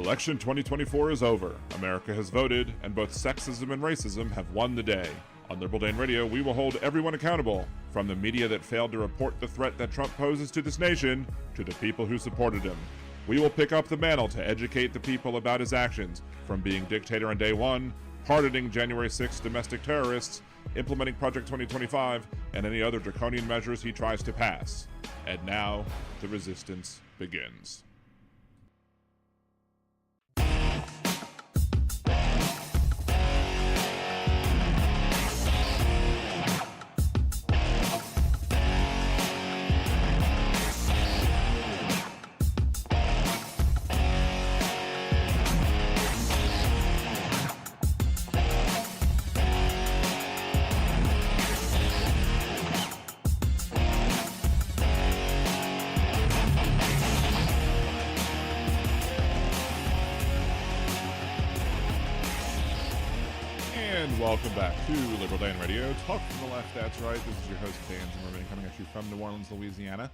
Election 2024 is over. America has voted, and both sexism and racism have won the day. On Liberal Dan Radio, we will hold everyone accountable, from the media that failed to report the threat that Trump poses to this nation, to the people who supported him. We will pick up the mantle to educate the people about his actions, from being dictator on day one, pardoning January 6th domestic terrorists, implementing Project 2025, and any other draconian measures he tries to pass. And now, the resistance begins. Welcome back to Liberal Dan Radio. Talk from the left, that's right. This is your host, Dan Zimmerman, coming at you from New Orleans, Louisiana.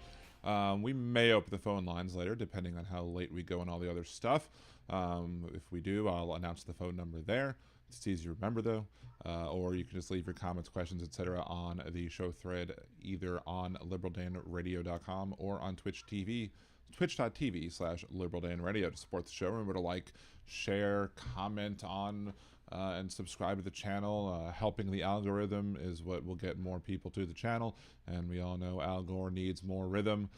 We may open the phone lines later, depending on how late we go and all the other stuff. If we do, I'll announce the phone number there. It's easy to remember, though. Or you can just leave your comments, questions, etc. on the show thread, either on liberaldanradio.com or on twitch.tv/liberaldanradio to support the show. Remember to like, share, comment on, and subscribe to the channel. Helping the algorithm is what will get more people to the channel, and we all know Al Gore needs more rhythm.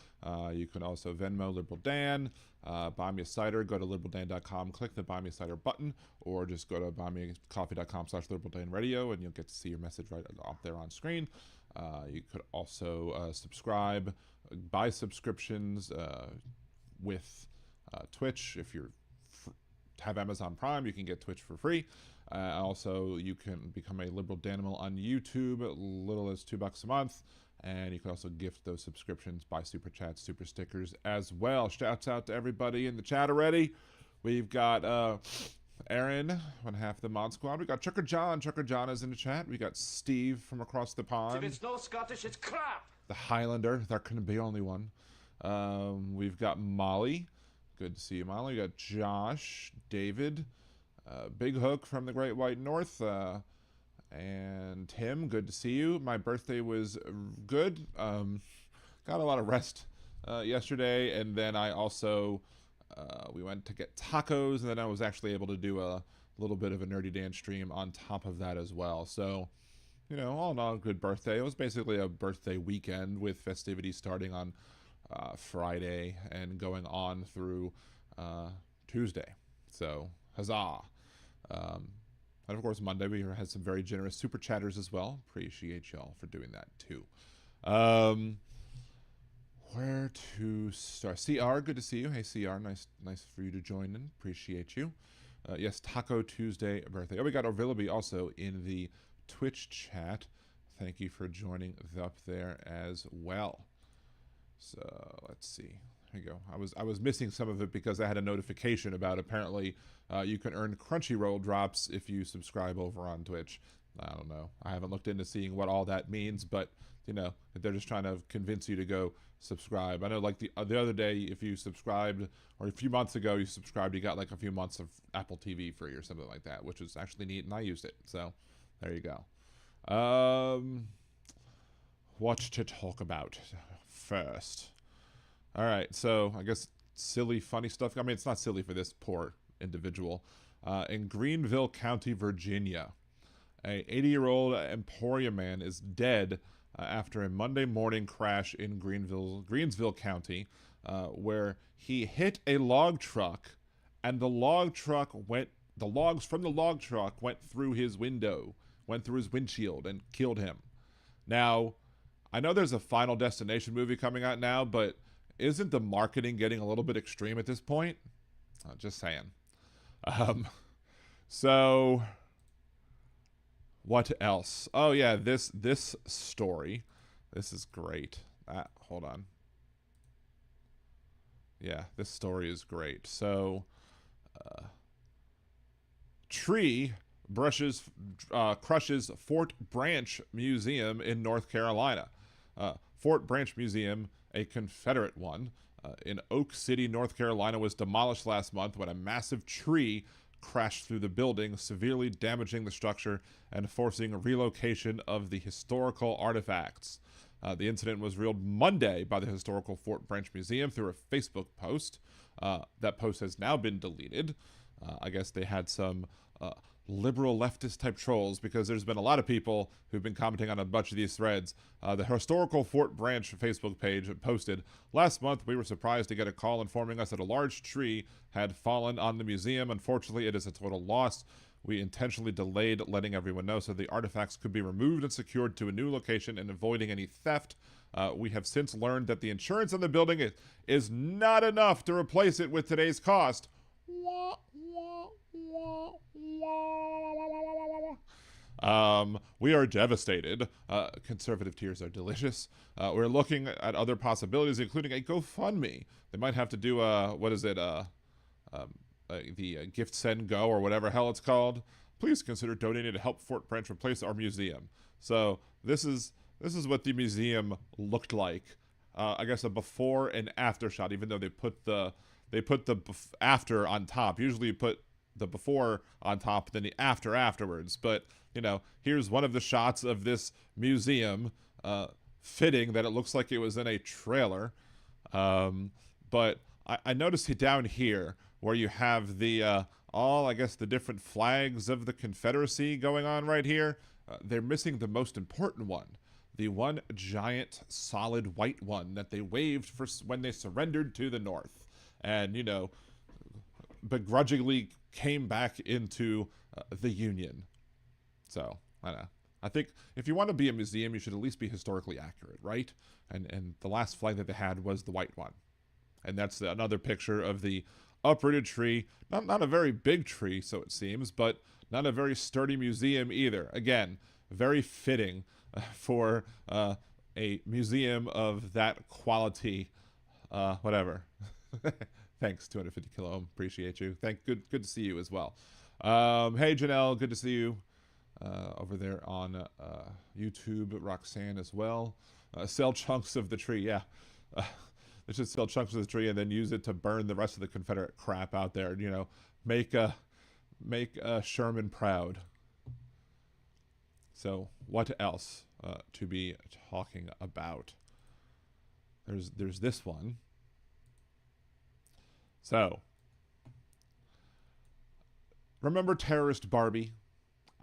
You can also Venmo Liberal Dan, buy me a cider, go to liberaldan.com, click the buy me a cider button, or just go to buymeacoffee.com/liberaldanradio and you'll get to see your message right up there on screen. You could also subscribe, buy subscriptions with Twitch. If you have Amazon Prime, you can get Twitch for free. Also, you can become a Liberal Danimal on YouTube, little as $2 a month. And you can also gift those subscriptions by super chats, super stickers as well. Shouts out to everybody in the chat already. We've got Aaron, one half of the Mod Squad. We got Chucker John. Chucker John is in the chat. We got Steve from across the pond. If it's no Scottish, it's crap. The Highlander. There couldn't be only one. We've got Molly. Good to see you, Molly. We got Josh, David, Big Hook from the Great White North, and Tim. Good to see you. My birthday was good. Got a lot of rest yesterday, and then I also we went to get tacos, and then I was actually able to do a little bit of a Nerdy Dan stream on top of that as well. So, you know, all in all, a good birthday. It was basically a birthday weekend with festivities starting on Friday and going on through Tuesday. So, huzzah. And of course, Monday we had some very generous super chatters as well. Appreciate y'all for doing that too. Where to start? CR, good to see you. Hey CR, nice for you to join in. Appreciate you. Yes, Taco Tuesday birthday. Oh, we got Orvillaby also in the Twitch chat. Thank you for joining up there as well. So let's see. Here you go. I was missing some of it because I had a notification about apparently you can earn Crunchyroll drops if you subscribe over on Twitch. I don't know. I haven't looked into seeing what all that means, but you know, they're just trying to convince you to go subscribe. I know, like the other day, if you subscribed, or a few months ago you subscribed, you got like a few months of Apple TV free or something like that, which was actually neat, and I used it. So there you go. What to talk about first? All right, so I guess silly, funny stuff. I mean, it's not silly for this poor individual. In Greenville County, Virginia, a 80-year-old Emporia man is dead after a Monday morning crash in Greensville County, where he hit a log truck, and the logs from the log truck went through his window, went through his windshield, and killed him. Now, I know there's a Final Destination movie coming out now, but isn't the marketing getting a little bit extreme at this point? Just saying. So, what else? Oh yeah, this story. This is great. Hold on. Yeah, this story is great. So, tree crushes Fort Branch Museum in North Carolina. Fort Branch Museum, a Confederate one, in Oak City, North Carolina, was demolished last month when a massive tree crashed through the building, severely damaging the structure and forcing relocation of the historical artifacts. The incident was revealed Monday by the historical Fort Branch Museum through a Facebook post. That post has now been deleted. I guess they had some liberal leftist type trolls, because there's been a lot of people who've been commenting on a bunch of these threads. The historical Fort Branch Facebook page posted, "Last month we were surprised to get a call informing us that a large tree had fallen on the museum. Unfortunately, it is a total loss. We intentionally delayed letting everyone know so the artifacts could be removed and secured to a new location and avoiding any theft. We have since learned that the insurance on the building is not enough to replace it with today's cost." We are devastated. Conservative tears are delicious. We're looking at other possibilities, including a GoFundMe. They might have to do the Gift Send Go or whatever hell it's called. Please consider donating to help Fort Branch replace our museum. So this is what the museum looked like. I guess a before and after shot, even though they put the after on top. Usually you put the before on top, then the afterwards. But, you know, here's one of the shots of this museum, fitting that it looks like it was in a trailer. But I noticed it down here where you have the, I guess, the different flags of the Confederacy going on right here. They're missing the most important one. The one giant solid white one that they waved for when they surrendered to the North. And, you know, begrudgingly came back into the Union. So, I don't know. I think if you want to be a museum, you should at least be historically accurate, right? And the last flag that they had was the white one. And that's another picture of the uprooted tree. Not a very big tree, so it seems, but not a very sturdy museum either. Again, very fitting for a museum of that quality. Whatever. Thanks, 250 kilo ohm. Appreciate you. Good to see you as well. Hey, Janelle, good to see you over there on YouTube. Roxanne as well. Sell chunks of the tree. Yeah. They should sell chunks of the tree and then use it to burn the rest of the Confederate crap out there. You know, make Sherman proud. So, what else to be talking about? There's this one. So, remember terrorist Barbie,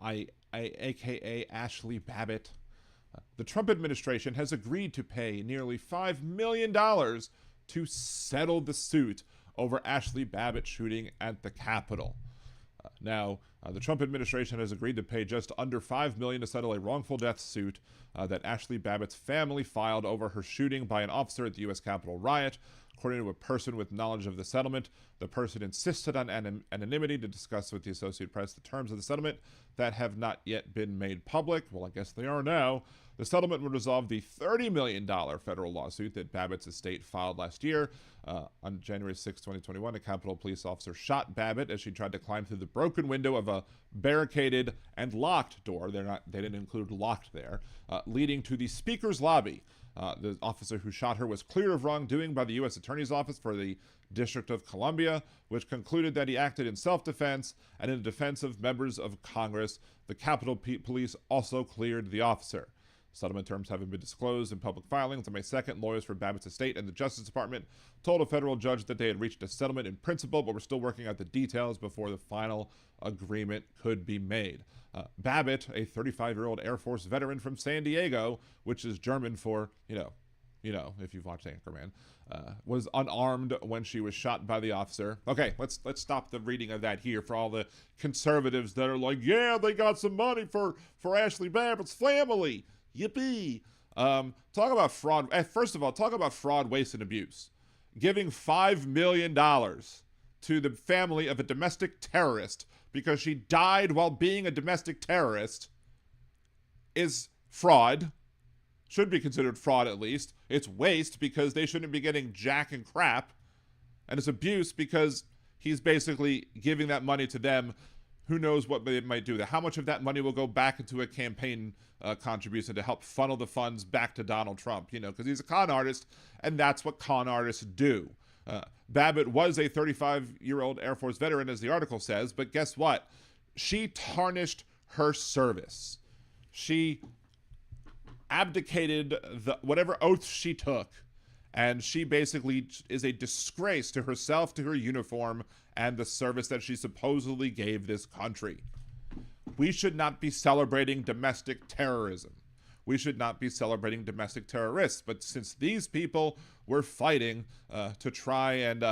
a.k.a. Ashli Babbit? The Trump administration has agreed to pay nearly $5 million to settle the suit over Ashli Babbit shooting at the Capitol. Now, the Trump administration has agreed to pay just under $5 million to settle a wrongful death suit that Ashli Babbitt's family filed over her shooting by an officer at the U.S. Capitol riot. According to a person with knowledge of the settlement, the person insisted on anonymity to discuss with the Associated Press the terms of the settlement that have not yet been made public. Well, I guess they are now. The settlement would resolve the $30 million federal lawsuit that Babbitt's estate filed last year. On January 6, 2021, a Capitol police officer shot Babbitt as she tried to climb through the broken window of a barricaded and locked door. They didn't include locked there, leading to the Speaker's lobby. The officer who shot her was cleared of wrongdoing by the U.S. Attorney's Office for the District of Columbia, which concluded that he acted in self-defense and in defense of members of Congress. The Capitol Police also cleared the officer. Settlement terms haven't been disclosed in public filings. On May 2nd, lawyers for Babbitt's estate and the Justice Department told a federal judge that they had reached a settlement in principle, but were still working out the details before the final agreement could be made. Babbitt, a 35-year-old Air Force veteran from San Diego, which is German for, you know, if you've watched Anchorman, was unarmed when she was shot by the officer. Okay, let's stop the reading of that here for all the conservatives that are like, yeah, they got some money for Ashli Babbitt's family. Yippee. Talk about fraud. First of all, talk about fraud, waste, and abuse. Giving $5 million to the family of a domestic terrorist because she died while being a domestic terrorist is fraud. Should be considered fraud, at least. It's waste because they shouldn't be getting jack and crap. And it's abuse because he's basically giving that money to them who knows what it might do. How much of that money will go back into a campaign contribution to help funnel the funds back to Donald Trump, because he's a con artist, and that's what con artists do. Babbitt was a 35-year-old Air Force veteran, as the article says, but guess what? She tarnished her service. She abdicated whatever oath she took, and she basically is a disgrace to herself, to her uniform, and the service that she supposedly gave this country. We should not be celebrating domestic terrorism. We should not be celebrating domestic terrorists. But since these people were fighting to try and,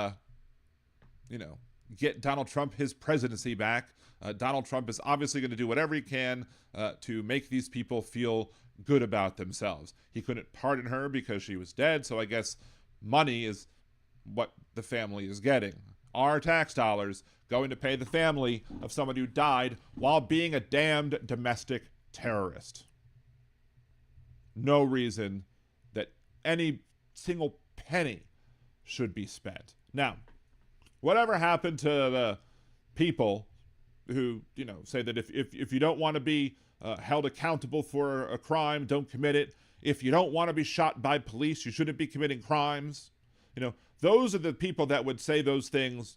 get Donald Trump his presidency back, Donald Trump is obviously going to do whatever he can to make these people feel good about themselves. He couldn't pardon her because she was dead, so I guess money is what the family is getting. Our tax dollars going to pay the family of somebody who died while being a damned domestic terrorist. No reason that any single penny should be spent. Now, whatever happened to the people who, say that if you don't want to be held accountable for a crime, don't commit it. If you don't want to be shot by police, you shouldn't be committing crimes. Those are the people that would say those things,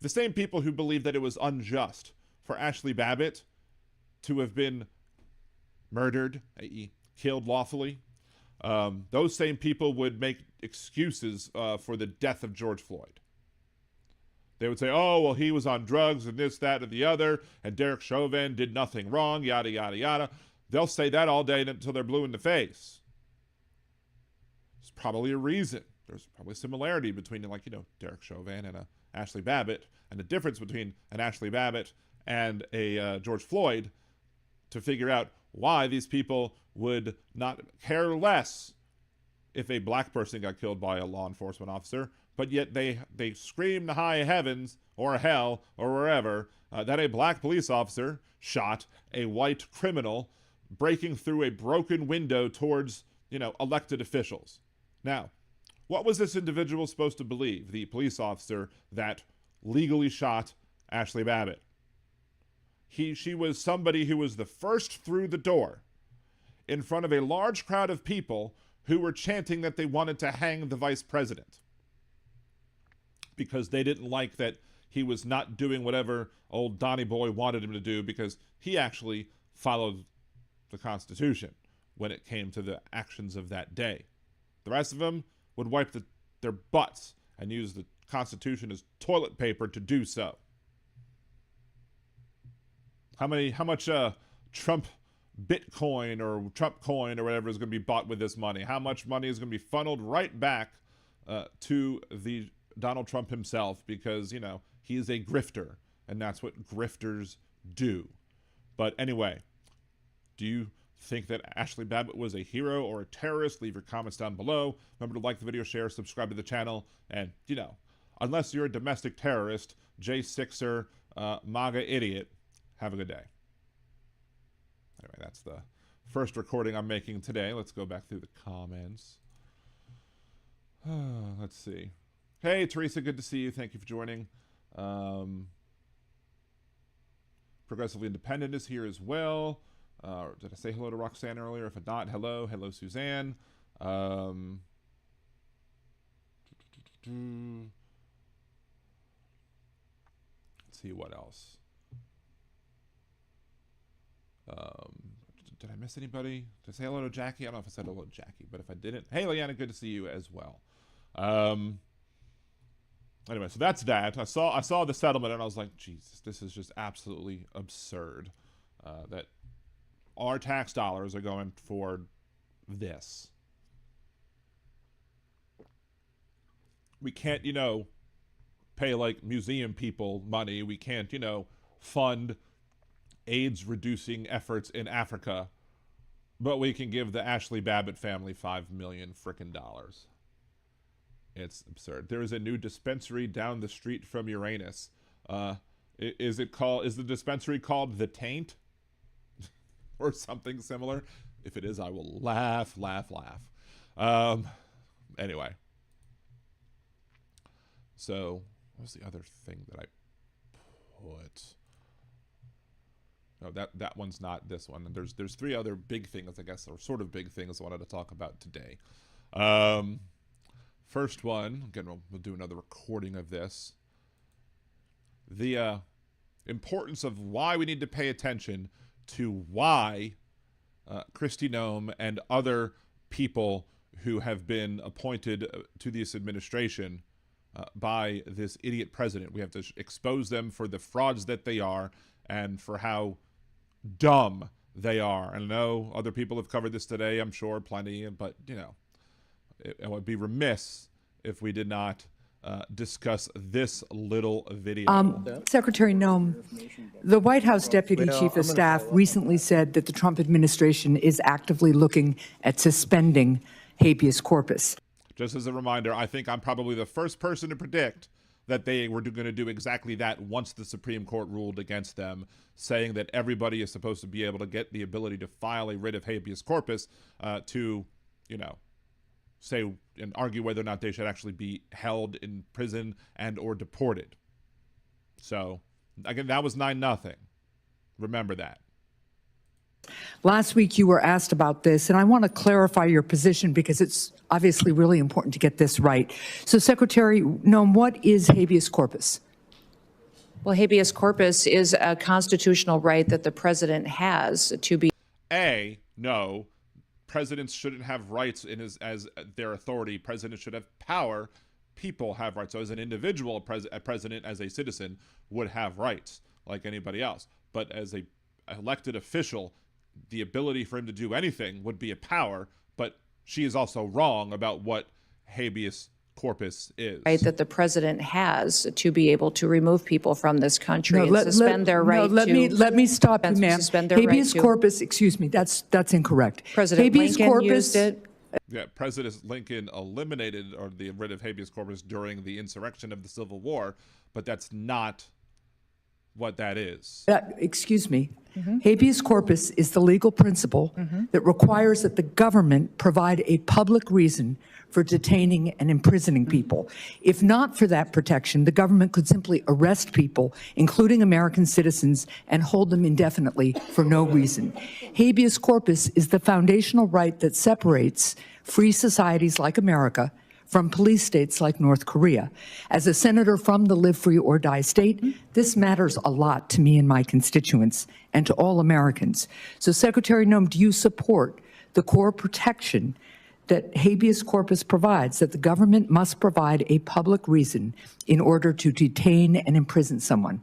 the same people who believe that it was unjust for Ashli Babbit to have been murdered, i.e. killed lawfully. Those same people would make excuses for the death of George Floyd. They would say, oh, well, he was on drugs and this, that, and the other, and Derek Chauvin did nothing wrong, yada, yada, yada. They'll say that all day until they're blue in the face. There's probably a reason. There's probably a similarity between, Derek Chauvin and a Ashli Babbit, and the difference between an Ashli Babbit and a George Floyd, to figure out why these people would not care less if a black person got killed by a law enforcement officer, but yet they scream to high heavens or hell or wherever that a black police officer shot a white criminal breaking through a broken window towards, elected officials. Now, what was this individual supposed to believe, the police officer that legally shot Ashli Babbit? She was somebody who was the first through the door in front of a large crowd of people who were chanting that they wanted to hang the vice president because they didn't like that he was not doing whatever old Donny Boy wanted him to do, because he actually followed the Constitution when it came to the actions of that day. The rest of them would wipe their butts and use the Constitution as toilet paper to do so. How much Trump Bitcoin or Trump coin or whatever is going to be bought with this money? How much money is going to be funneled right back to the Donald Trump himself, because, he is a grifter, and that's what grifters do. But anyway, do you think that Ashli Babbit was a hero or a terrorist? Leave your comments down below. Remember to like the video, share, subscribe to the channel, and, unless you're a domestic terrorist, J6er, MAGA idiot, have a good day. Anyway, that's the first recording I'm making today. Let's go back through the comments. Let's see. Hey, Teresa, good to see you. Thank you for joining. Progressively Independent is here as well. Did I say hello to Roxanne earlier? If not, hello. Hello, Suzanne. Let's see what else. Did I miss anybody? Did I say hello to Jackie? I don't know if I said hello to Jackie, but if I didn't, hey, Leanna, good to see you as well. Anyway, so that's that. I saw the settlement, and I was like, Jesus, this is just absolutely absurd. That our tax dollars are going for this. We can't, pay like museum people money. We can't, fund AIDS-reducing efforts in Africa, but we can give the Ashli Babbit family $5 million frickin' dollars. It's absurd. There is a new dispensary down the street from Uranus. Is the dispensary called The Taint? Or something similar? If it is, I will laugh. Anyway. So, what was the other thing that I put? No, that one's not this one. And there's three other big things, I guess, or sort of big things I wanted to talk about today. First one, again, we'll do another recording of this. The importance of why we need to pay attention to why Kristi Noem and other people who have been appointed to this administration by this idiot president. We have to expose them for the frauds that they are and for how dumb they are. And I know other people have covered this today, I'm sure, plenty, but, it would be remiss if we did not discuss this little video. Secretary Noem, the White House Deputy Chief of Staff recently said that the Trump administration is actively looking at suspending habeas corpus. Just as a reminder, I think I'm probably the first person to predict that they were going to do exactly that once the Supreme Court ruled against them, saying that everybody is supposed to be able to get the ability to file a writ of habeas corpus to, say and argue whether or not they should actually be held in prison and or deported. So, again, that was 9-0. Remember that. Last week you were asked about this, and I want to clarify your position because it's obviously really important to get this right. So, Secretary Noem, what is habeas corpus? Well, habeas corpus is a constitutional right that the president has to be. No, presidents shouldn't have rights as their authority. Presidents should have power. People have rights. So as an individual, a president, as a citizen, would have rights like anybody else. But as a elected official, the ability for him to do anything would be a power. But she is also wrong about what habeas corpus is. Right that the president has to be able to remove people from this country and suspend their right to. Let me stop you, ma'am. Habeas right corpus, excuse me, that's incorrect. President habeas Lincoln corpus, used it. Yeah, President Lincoln eliminated the writ of habeas corpus during the insurrection of the Civil War, but that's not what that is. Excuse me. Habeas corpus is the legal principle that requires that the government provide a public reason for detaining and imprisoning people. If not for that protection, the government could simply arrest people, including American citizens, and hold them indefinitely for no reason. Habeas corpus is the foundational right that separates free societies like America from police states like North Korea. As a senator from the Live Free or Die state, this matters a lot to me and my constituents and to all Americans. So, Secretary Noem, do you support the core protection that habeas corpus provides, that the government must provide a public reason in order to detain and imprison someone?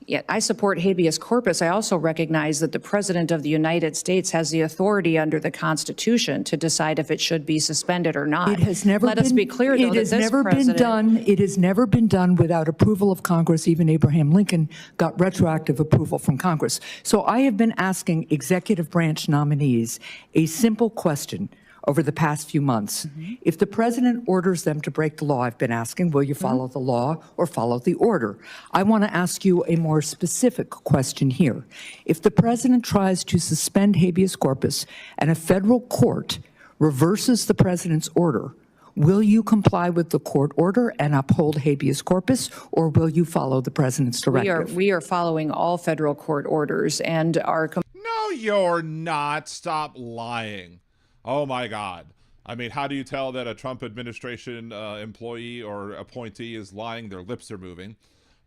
Yeah, I support habeas corpus. I also recognize that the President of the United States has the authority under the Constitution to decide if it should be suspended or not. It has never Let us be clear, though, it has never been done. It has never been done without approval of Congress. Even Abraham Lincoln got retroactive approval from Congress. So I have been asking executive branch nominees a simple question over the past few months. If the president orders them to break the law, I've been asking, will you follow the law or follow the order? I want to ask you a more specific question here. If the president tries to suspend habeas corpus and a federal court reverses the president's order, will you comply with the court order and uphold habeas corpus, or will you follow the president's directive? We are following all federal court orders and are. No, you're not. Stop lying. Oh, my God. I mean, how do you tell that a Trump administration employee or appointee is lying? Their lips are moving.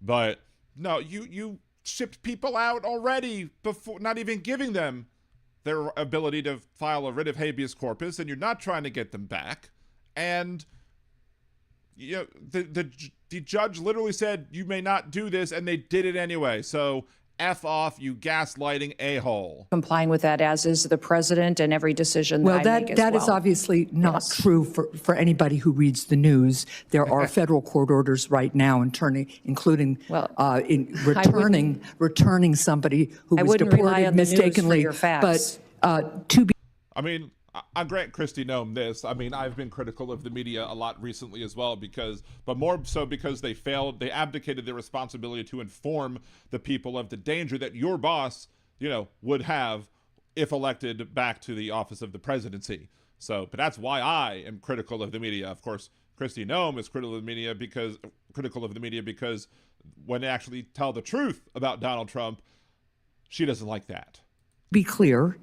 But no, you shipped people out already before not even giving them their ability to file a writ of habeas corpus, and you're not trying to get them back. And the judge literally said, you may not do this, and they did it anyway. So F off, you gaslighting a-hole. Complying with that, as is the president, and every decision that I make as well. That is obviously not true for anybody who reads the news. There are federal court orders right now, including returning somebody who was deported mistakenly. But to be. I mean, I grant Kristi Noem this. I mean, I've been critical of the media a lot recently as well, but more so because they abdicated their responsibility to inform the people of the danger that your boss, would have if elected back to the office of the presidency. So, but that's why I am critical of the media. Of course, Kristi Noem is critical of the media because when they actually tell the truth about Donald Trump, She doesn't like that. Be clear,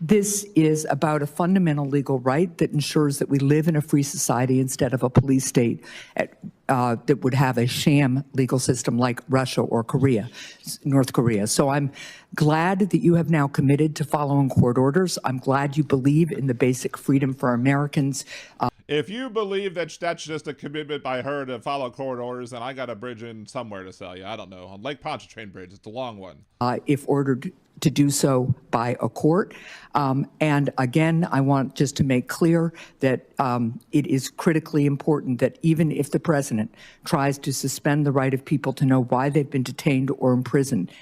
this is about a fundamental legal right that ensures that we live in a free society instead of a police state that would have a sham legal system like Russia or North Korea. So I'm glad that you have now committed to following court orders. I'm glad you believe in the basic freedom for Americans. If you believe that that's just a commitment by her to follow court orders, then I got a bridge in somewhere to sell you. I don't know. On Lake Pontchartrain Bridge. It's a long one. If ordered to do so by a court. And again, I want just to make clear that it is critically important that even if the president tries to suspend the right of people to know why they've been detained or imprisoned,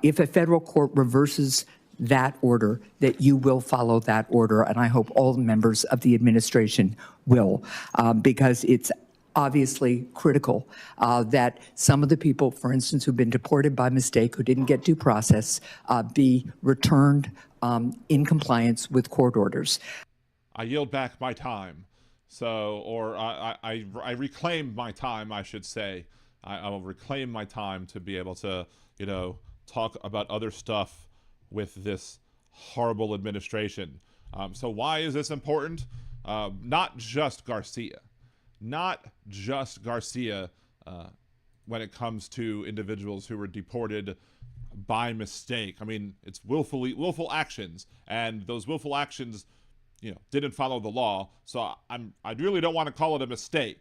if a federal court reverses that order, that you will follow that order. And I hope all members of the administration will, because it's obviously critical that some of the people, for instance, who've been deported by mistake, who didn't get due process, be returned in compliance with court orders. I yield back my time. Or I reclaim my time, I should say. I will reclaim my time to be able to, talk about other stuff with this horrible administration. So why is this important? Not just Garcia. Not just Garcia when it comes to individuals who were deported by mistake. I mean, it's willful actions, and those willful actions, didn't follow the law. So I really don't want to call it a mistake,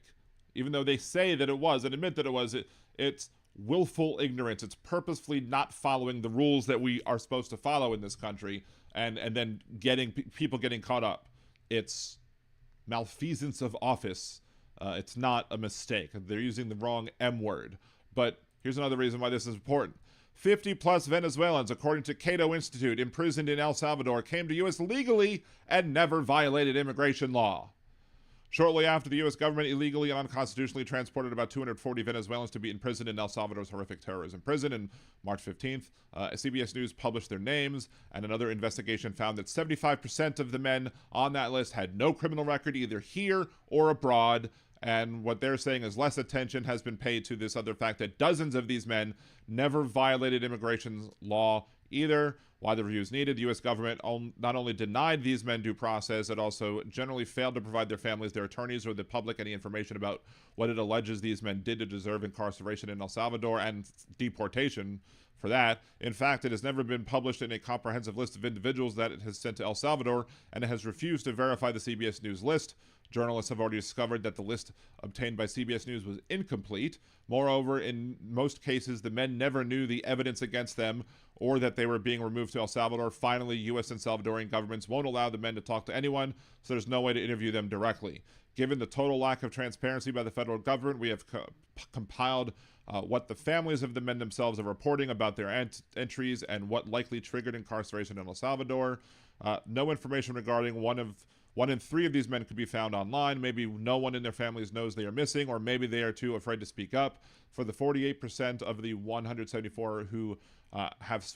even though they say that it was and admit that it was. It's willful ignorance. It's purposefully not following the rules that we are supposed to follow in this country, and then people getting caught up. It's malfeasance of office. It's not a mistake. They're using the wrong M word. But here's another reason why this is important. 50 plus Venezuelans, according to Cato Institute, imprisoned in El Salvador, came to U.S. legally and never violated immigration law. Shortly after, the U.S. government illegally and unconstitutionally transported about 240 Venezuelans to be imprisoned in El Salvador's horrific terrorism prison. On March 15th, CBS News published their names, and another investigation found that 75% of the men on that list had no criminal record either here or abroad. And what they're saying is less attention has been paid to this other fact that dozens of these men never violated immigration law either. Why the review is needed, the U.S. government not only denied these men due process, it also generally failed to provide their families, their attorneys, or the public any information about what it alleges these men did to deserve incarceration in El Salvador and deportation for that. In fact, it has never been published in a comprehensive list of individuals that it has sent to El Salvador, and it has refused to verify the CBS News list. Journalists have already discovered that the list obtained by CBS News was incomplete. Moreover, in most cases, the men never knew the evidence against them or that they were being removed to El Salvador. Finally, U.S. and Salvadorian governments won't allow the men to talk to anyone, so there's no way to interview them directly. Given the total lack of transparency by the federal government, we have compiled what the families of the men themselves are reporting about their entries and what likely triggered incarceration in El Salvador. No information regarding one in three of these men could be found online. Maybe no one in their families knows they are missing, or maybe they are too afraid to speak up. For the 48% of the 174 who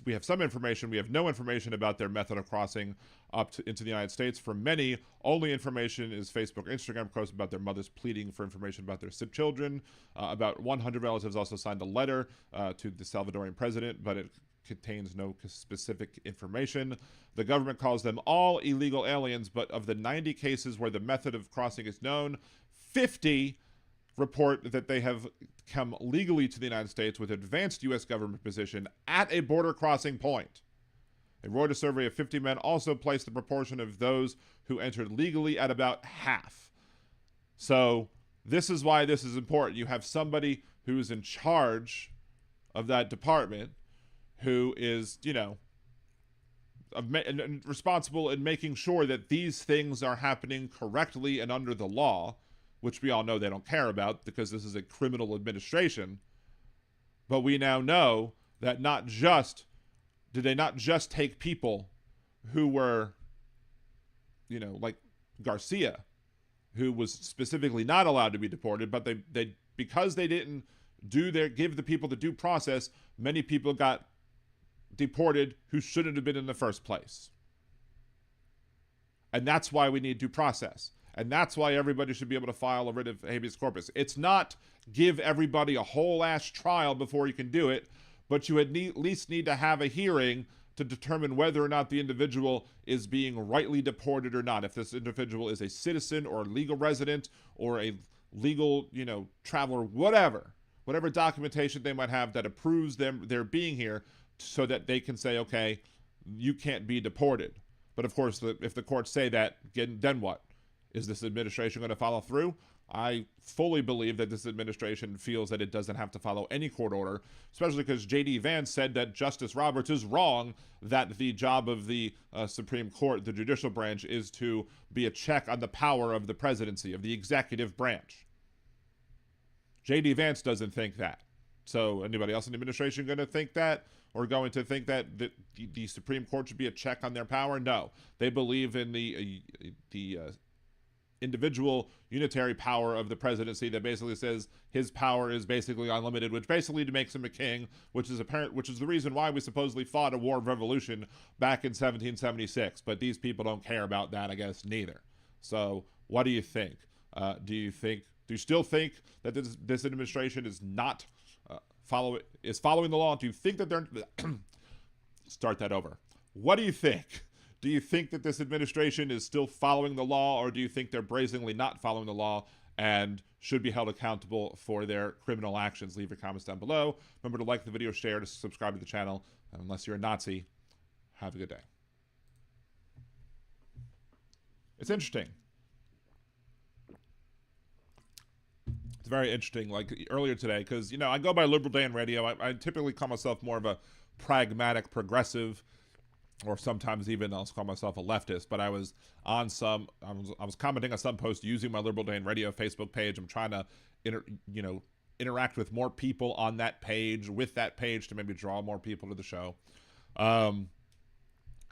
we have some information, we have no information about their method of crossing into the United States. For many, only information is Facebook, Instagram posts about their mothers pleading for information about their sick children. About 100 relatives also signed a letter to the Salvadorian president, but it contains no specific information. The government calls them all illegal aliens, but of the 90 cases where the method of crossing is known, 50 report that they have come legally to the United States with advanced U.S. government position at a border crossing point. A Reuters survey of 50 men also placed the proportion of those who entered legally at about half. So this is why this is important. You have somebody who is in charge of that department who is, responsible in making sure that these things are happening correctly and under the law, which we all know they don't care about because this is a criminal administration. But we now know that did they not just take people who were, like Garcia, who was specifically not allowed to be deported, but they because they didn't give the people the due process, many people got deported who shouldn't have been in the first place. And that's why we need due process. And that's why everybody should be able to file a writ of habeas corpus. It's not give everybody a whole ass trial before you can do it, but you at least need to have a hearing to determine whether or not the individual is being rightly deported or not. If this individual is a citizen or a legal resident or a legal, traveler, whatever documentation they might have that approves their being here, so that they can say, okay, you can't be deported. But of course, if the courts say that, then what? Is this administration going to follow through? I fully believe that this administration feels that it doesn't have to follow any court order, especially because J.D. Vance said that Justice Roberts is wrong, that the job of the Supreme Court, the judicial branch, is to be a check on the power of the presidency, of the executive branch. J.D. Vance doesn't think that. So anybody else in the administration going to think that, or going to think that the Supreme Court should be a check on their power? No. They believe in the individual unitary power of the presidency that basically says his power is basically unlimited, which basically makes him a king, which is the reason why we supposedly fought a war of revolution back in 1776. But these people don't care about that, I guess, neither. So what do you think? Do you still think that this administration is not following the law? Do you think that they're start that over? What do you think? Do you think that this administration is still following the law, or do you think they're brazenly not following the law and should be held accountable for their criminal actions? Leave your comments down below. Remember to like the video, share, to subscribe to the channel. And unless you're a Nazi, have a good day. It's interesting. It's very interesting, like earlier today, because, I go by Liberal Dan Radio. I typically call myself more of a pragmatic progressive, or sometimes even I'll call myself a leftist. But I was commenting on some post using my Liberal Dan Radio Facebook page. I'm trying to interact with more people on that page, with that page, to maybe draw more people to the show.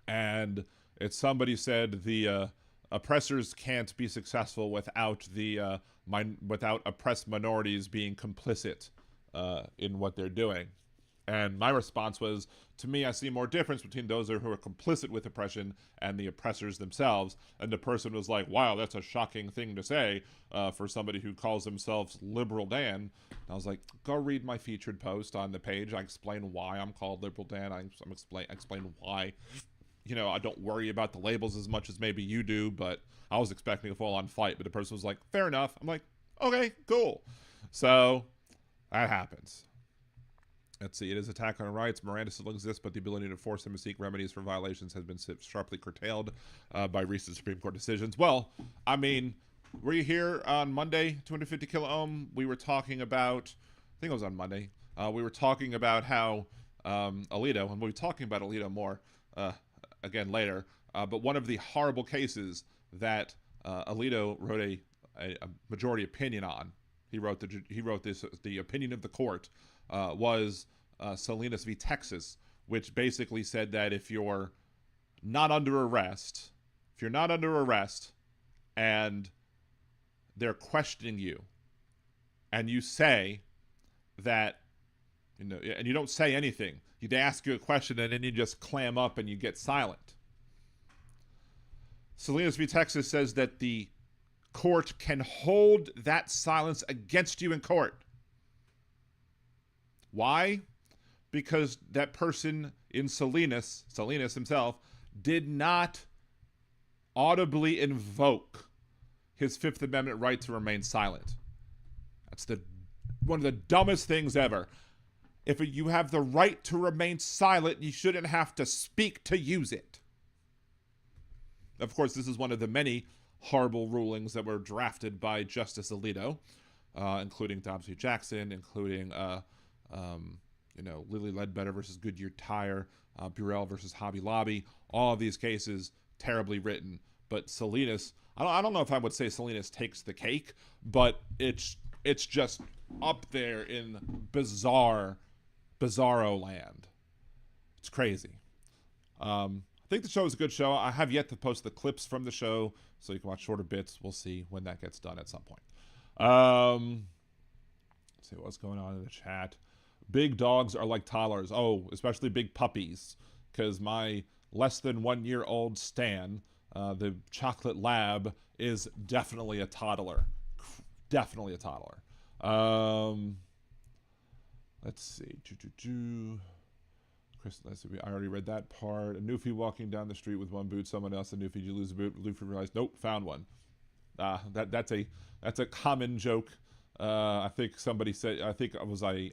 And somebody said the oppressors can't be successful without without oppressed minorities being complicit in what they're doing. And my response was, to me, I see more difference between those who are complicit with oppression and the oppressors themselves. And the person was like, wow, that's a shocking thing to say for somebody who calls themselves Liberal Dan. And I was like, go read my featured post on the page. I explain why I'm called Liberal Dan. I explain why, I don't worry about the labels as much as maybe you do, but I was expecting a full-on fight. But the person was like, fair enough. I'm like, okay, cool. So that happens. Let's see. It is attack on rights. Miranda still exists, but the ability to force them to seek remedies for violations has been sharply curtailed by recent Supreme Court decisions. Well, I mean, were you here on Monday, 250 kilo ohm? We were talking about, I think it was on Monday, we were talking about how Alito, and we'll be talking about Alito more again later, but one of the horrible cases that Alito wrote a majority opinion on, he wrote the opinion of the court, was Salinas v. Texas, which basically said that if you're not under arrest, and they're questioning you, and you say that, and you don't say anything, they ask you a question and then you just clam up and you get silent. Salinas v. Texas says that the court can hold that silence against you in court. Why? Because that person in Salinas himself, did not audibly invoke his Fifth Amendment right to remain silent. That's one of the dumbest things ever. If you have the right to remain silent, you shouldn't have to speak to use it. Of course, this is one of the many horrible rulings that were drafted by Justice Alito, including Dobbs v. Jackson, including Lilly Ledbetter versus Goodyear Tire, Burrell versus Hobby Lobby. All of these cases terribly written. But Salinas, I don't know if I would say Salinas takes the cake, but it's just up there in bizarro land. It's crazy. I think the show is a good show. I have yet to post the clips from the show, so you can watch shorter bits. We'll see when that gets done at some point. Let's see what's going on in the chat. Big dogs are like toddlers. Oh, especially big puppies. Because my less than 1 year old Stan, the chocolate lab, is definitely a toddler. Definitely a toddler. Let's see. Chris, let's see, I already read that part. A Newfie walking down the street with one boot, someone else a Newfie. Did you lose a boot? Newfie realized, nope, found one. That's a common joke. I think somebody said, I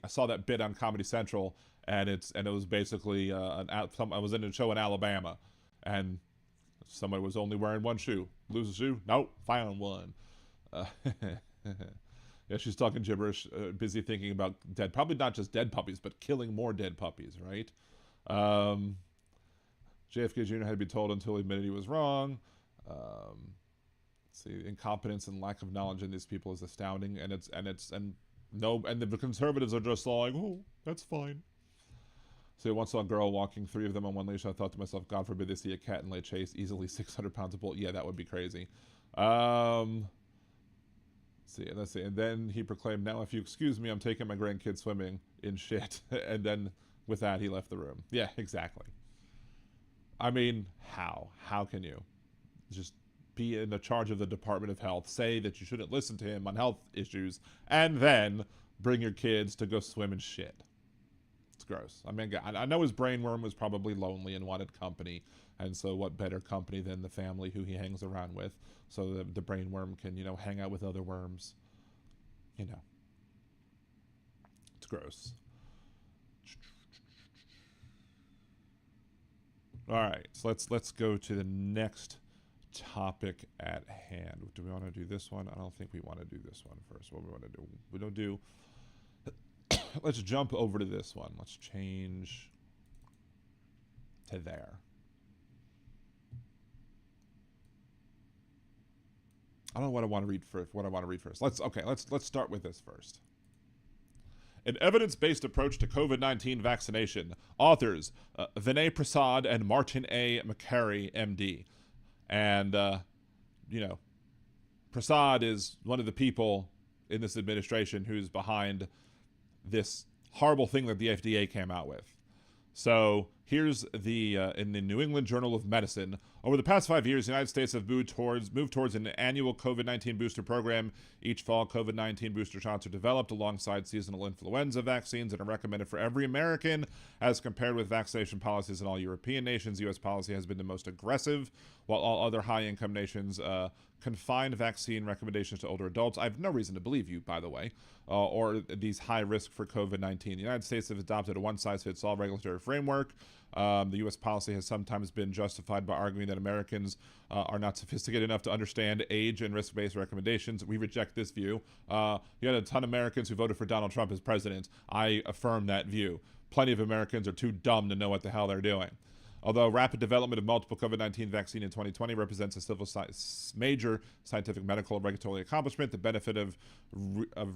saw that bit on Comedy Central, and it was basically I was in a show in Alabama, and somebody was only wearing one shoe. Lose a shoe? Nope, found one. Yeah, she's talking gibberish, busy thinking about probably not just dead puppies, but killing more dead puppies, right? JFK Jr. had to be told until he admitted he was wrong. Let's see, incompetence and lack of knowledge in these people is astounding, and the conservatives are just like, oh, that's fine. So I once saw a girl walking, 3 of them on one leash. I thought to myself, God forbid they see a cat and lay chase, easily 600 pounds of bull. Yeah, that would be crazy. Let's see. And then he proclaimed, now if you excuse me, I'm taking my grandkids swimming in shit. And then with that, he left the room. Yeah, exactly. I mean, how? How can you just be in the charge of the Department of Health, say that you shouldn't listen to him on health issues, and then bring your kids to go swim in shit? It's gross. I mean, I know his brainworm was probably lonely and wanted company, and so what better company than the family who he hangs around with, so that the brainworm can, hang out with other worms. It's gross. All right, so let's go to the next topic at hand. Do we want to do this one? I don't think we want to do this one first. What we want to do? We don't do. Let's jump over to this one. Let's change to there. I don't know what I want to read first. Let's start with this first. An evidence-based approach to COVID-19 vaccination. Authors Vinay Prasad and Martin A. McCary, MD. And Prasad is one of the people in this administration who's behind this horrible thing that the FDA came out with. So here's in the New England Journal of Medicine. Over the past 5 years, the United States have moved towards an annual COVID-19 booster program. Each fall, COVID-19 booster shots are developed alongside seasonal influenza vaccines and are recommended for every American. As compared with vaccination policies in all European nations, U.S. policy has been the most aggressive, while all other high-income nations confined vaccine recommendations to older adults. I have no reason to believe you, by the way, or these high risk for COVID-19. The United States has adopted a one-size-fits-all regulatory framework. The U.S. policy has sometimes been justified by arguing that Americans are not sophisticated enough to understand age and risk-based recommendations. We reject this view. You had a ton of Americans who voted for Donald Trump as president. I affirm that view. Plenty of Americans are too dumb to know what the hell they're doing. Although rapid development of multiple COVID-19 vaccine in 2020 represents a major scientific, medical, and regulatory accomplishment, the benefit of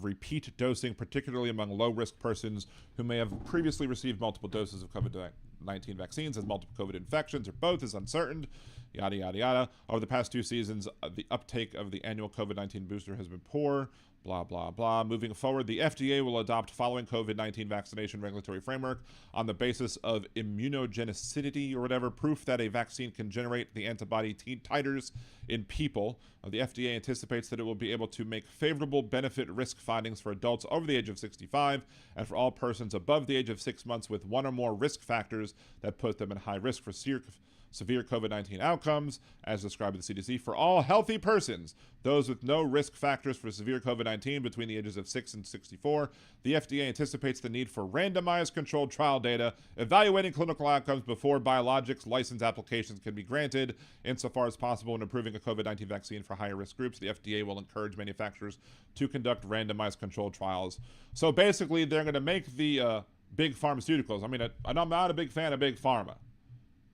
repeat dosing, particularly among low-risk persons who may have previously received multiple doses of COVID-19 vaccines as multiple COVID infections or both, is uncertain, yada, yada, yada. Over the past 2 seasons, the uptake of the annual COVID-19 booster has been poor. Blah, blah, blah. Moving forward, the FDA will adopt following COVID-19 vaccination regulatory framework on the basis of immunogenicity or whatever, proof that a vaccine can generate the antibody titers in people. The FDA anticipates that it will be able to make favorable benefit risk findings for adults over the age of 65 and for all persons above the age of 6 months with one or more risk factors that put them in high risk for severe COVID-19 outcomes, as described by the CDC. For all healthy persons, those with no risk factors for severe COVID-19 between the ages of 6 and 64, the FDA anticipates the need for randomized controlled trial data evaluating clinical outcomes before biologics license applications can be granted. Insofar as possible, in approving a COVID-19 vaccine for higher risk groups, the FDA will encourage manufacturers to conduct randomized controlled trials. So basically, they're going to make the big pharmaceuticals. I mean, I'm not a big fan of big pharma.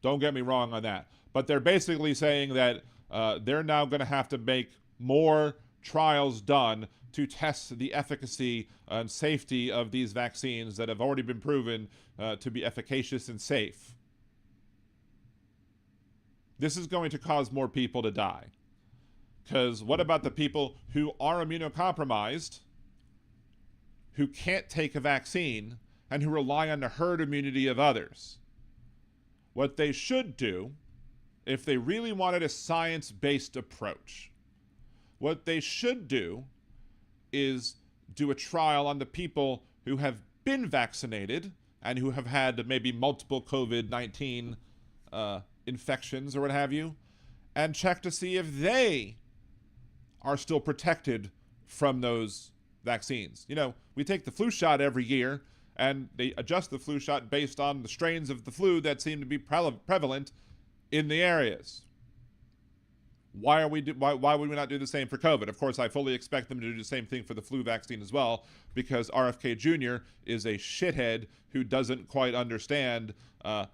Don't get me wrong on that. But they're basically saying that they're now going to have to make more trials done to test the efficacy and safety of these vaccines that have already been proven to be efficacious and safe. This is going to cause more people to die. Because what about the people who are immunocompromised, who can't take a vaccine, and who rely on the herd immunity of others? What they should do, if they really wanted a science-based approach, what they should do is do a trial on the people who have been vaccinated and who have had maybe multiple COVID-19 infections or what have you, and check to see if they are still protected from those vaccines. You know, we take the flu shot every year, and they adjust the flu shot based on the strains of the flu that seem to be prevalent in the areas. Why would we not do the same for COVID? Of course, I fully expect them to do the same thing for the flu vaccine as well, because RFK Jr. is a shithead who doesn't quite understand, how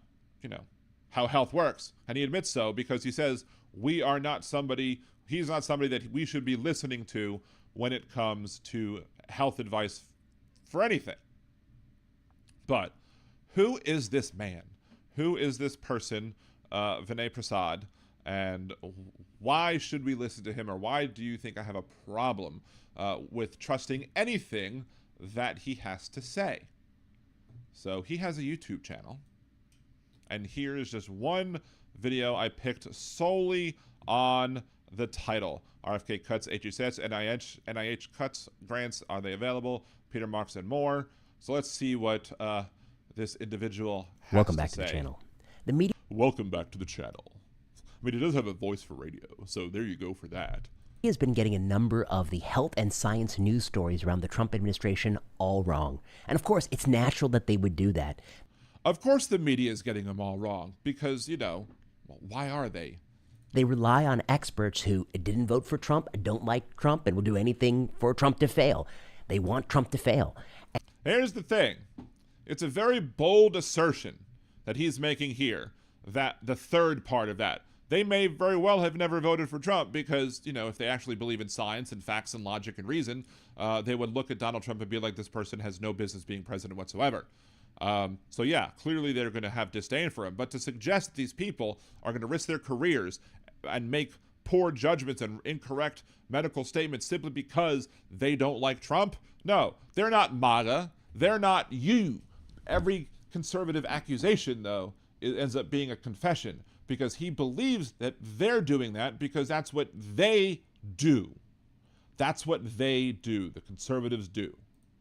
health works. And he admits so, because he says he's not somebody that we should be listening to when it comes to health advice for anything. But who is this man? Who is this person, Vinay Prasad? And why should we listen to him, or why do you think I have a problem with trusting anything that he has to say? So he has a YouTube channel, and here is just one video I picked solely on the title. RFK cuts HHS, NIH cuts grants. Are they available? Peter Marks and more. So let's see what this individual has Welcome to back say. to the channel. The media Welcome back to the channel. I mean, it does have a voice for radio, so there you go for that. has been getting a number of the health and science news stories around the Trump administration all wrong. And of course, it's natural that they would do that. Of course the media is getting them all wrong, because, why are they? They rely on experts who didn't vote for Trump, don't like Trump, and will do anything for Trump to fail. They want Trump to fail. Here's the thing. It's a very bold assertion that he's making here, that the third part of that. They may very well have never voted for Trump because, if they actually believe in science and facts and logic and reason, they would look at Donald Trump and be like, this person has no business being president whatsoever. So yeah, clearly they're going to have disdain for him. But to suggest that these people are going to risk their careers and make poor judgments and incorrect medical statements simply because they don't like Trump? No, they're not MAGA. They're not you. Every conservative accusation, though, ends up being a confession, because he believes that they're doing that because that's what they do. That's what they do. The conservatives do.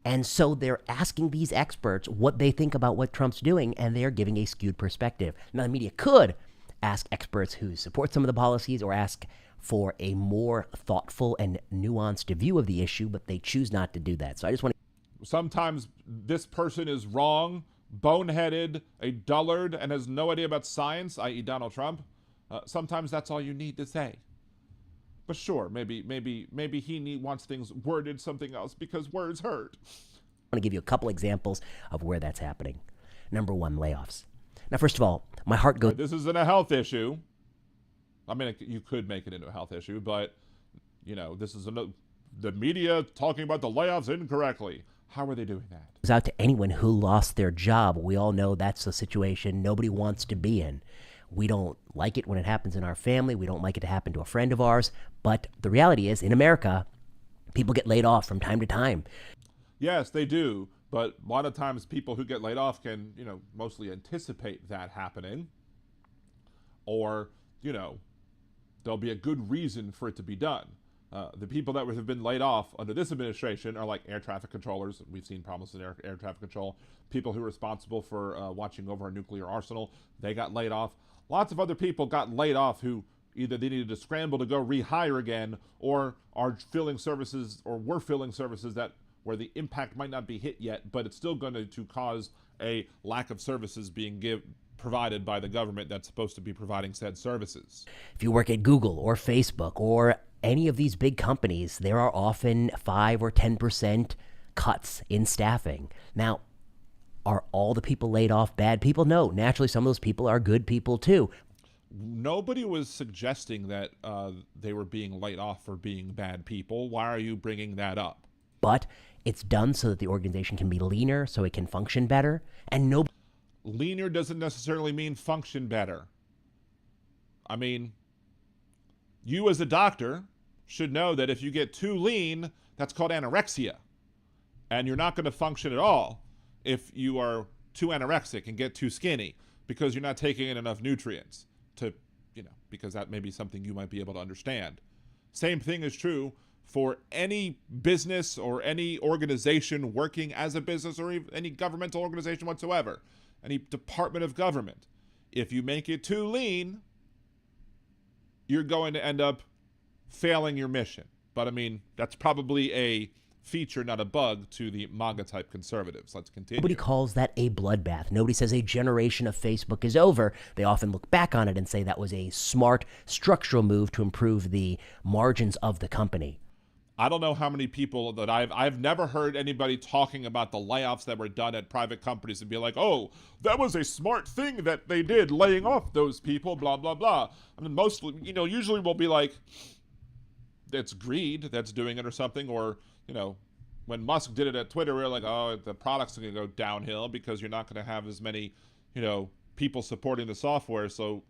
And so they're asking these experts what they think about what Trump's doing, and they're giving a skewed perspective. Now, the media could ask experts who support some of the policies or ask for a more thoughtful and nuanced view of the issue, but they choose not to do that. So I just want to... Sometimes this person is wrong, boneheaded, a dullard, and has no idea about science, i.e. Donald Trump. Sometimes that's all you need to say. But sure, maybe he wants things worded something else because words hurt. I want to give you a couple examples of where that's happening. Number one, layoffs. Now, first of all, my heart goes... This isn't a health issue. I mean, you could make it into a health issue, but, this is the media talking about the layoffs incorrectly. How are they doing that? Goes out to anyone who lost their job. We all know that's a situation nobody wants to be in. We don't like it when it happens in our family. We don't like it to happen to a friend of ours. But the reality is, in America, people get laid off from time to time. Yes, they do. But a lot of times people who get laid off can, mostly anticipate that happening. Or, there'll be a good reason for it to be done. The people that have been laid off under this administration are like air traffic controllers. We've seen problems in air traffic control. People who are responsible for watching over our nuclear arsenal, they got laid off. Lots of other people got laid off who either they needed to scramble to go rehire again, or are filling services, or were filling services where the impact might not be hit yet, but it's still going to cause a lack of services being provided by the government that's supposed to be providing said services. If you work at Google or Facebook or any of these big companies, there are often 5 or 10% cuts in staffing. Now, are all the people laid off bad people? No, naturally some of those people are good people too. Nobody was suggesting that they were being laid off for being bad people. Why are you bringing that up? But it's done so that the organization can be leaner, so it can function better, and no... Leaner doesn't necessarily mean function better. I mean, you as a doctor should know that if you get too lean, that's called anorexia. And you're not going to function at all if you are too anorexic and get too skinny, because you're not taking in enough nutrients to, because that may be something you might be able to understand. Same thing is true for any business or any organization working as a business or even any governmental organization whatsoever, any department of government. If you make it too lean, you're going to end up failing your mission. But I mean, that's probably a feature, not a bug, to the MAGA-type conservatives. Let's continue. Nobody calls that a bloodbath. Nobody says a generation of Facebook is over. They often look back on it and say that was a smart structural move to improve the margins of the company. I don't know how many people that I've never heard anybody talking about the layoffs that were done at private companies and be like, oh, that was a smart thing that they did, laying off those people, blah, blah, blah. I mean, mostly, usually we'll be like, it's greed that's doing it or something, or, when Musk did it at Twitter, we were like, oh, the product's going to go downhill because you're not going to have as many, people supporting the software, so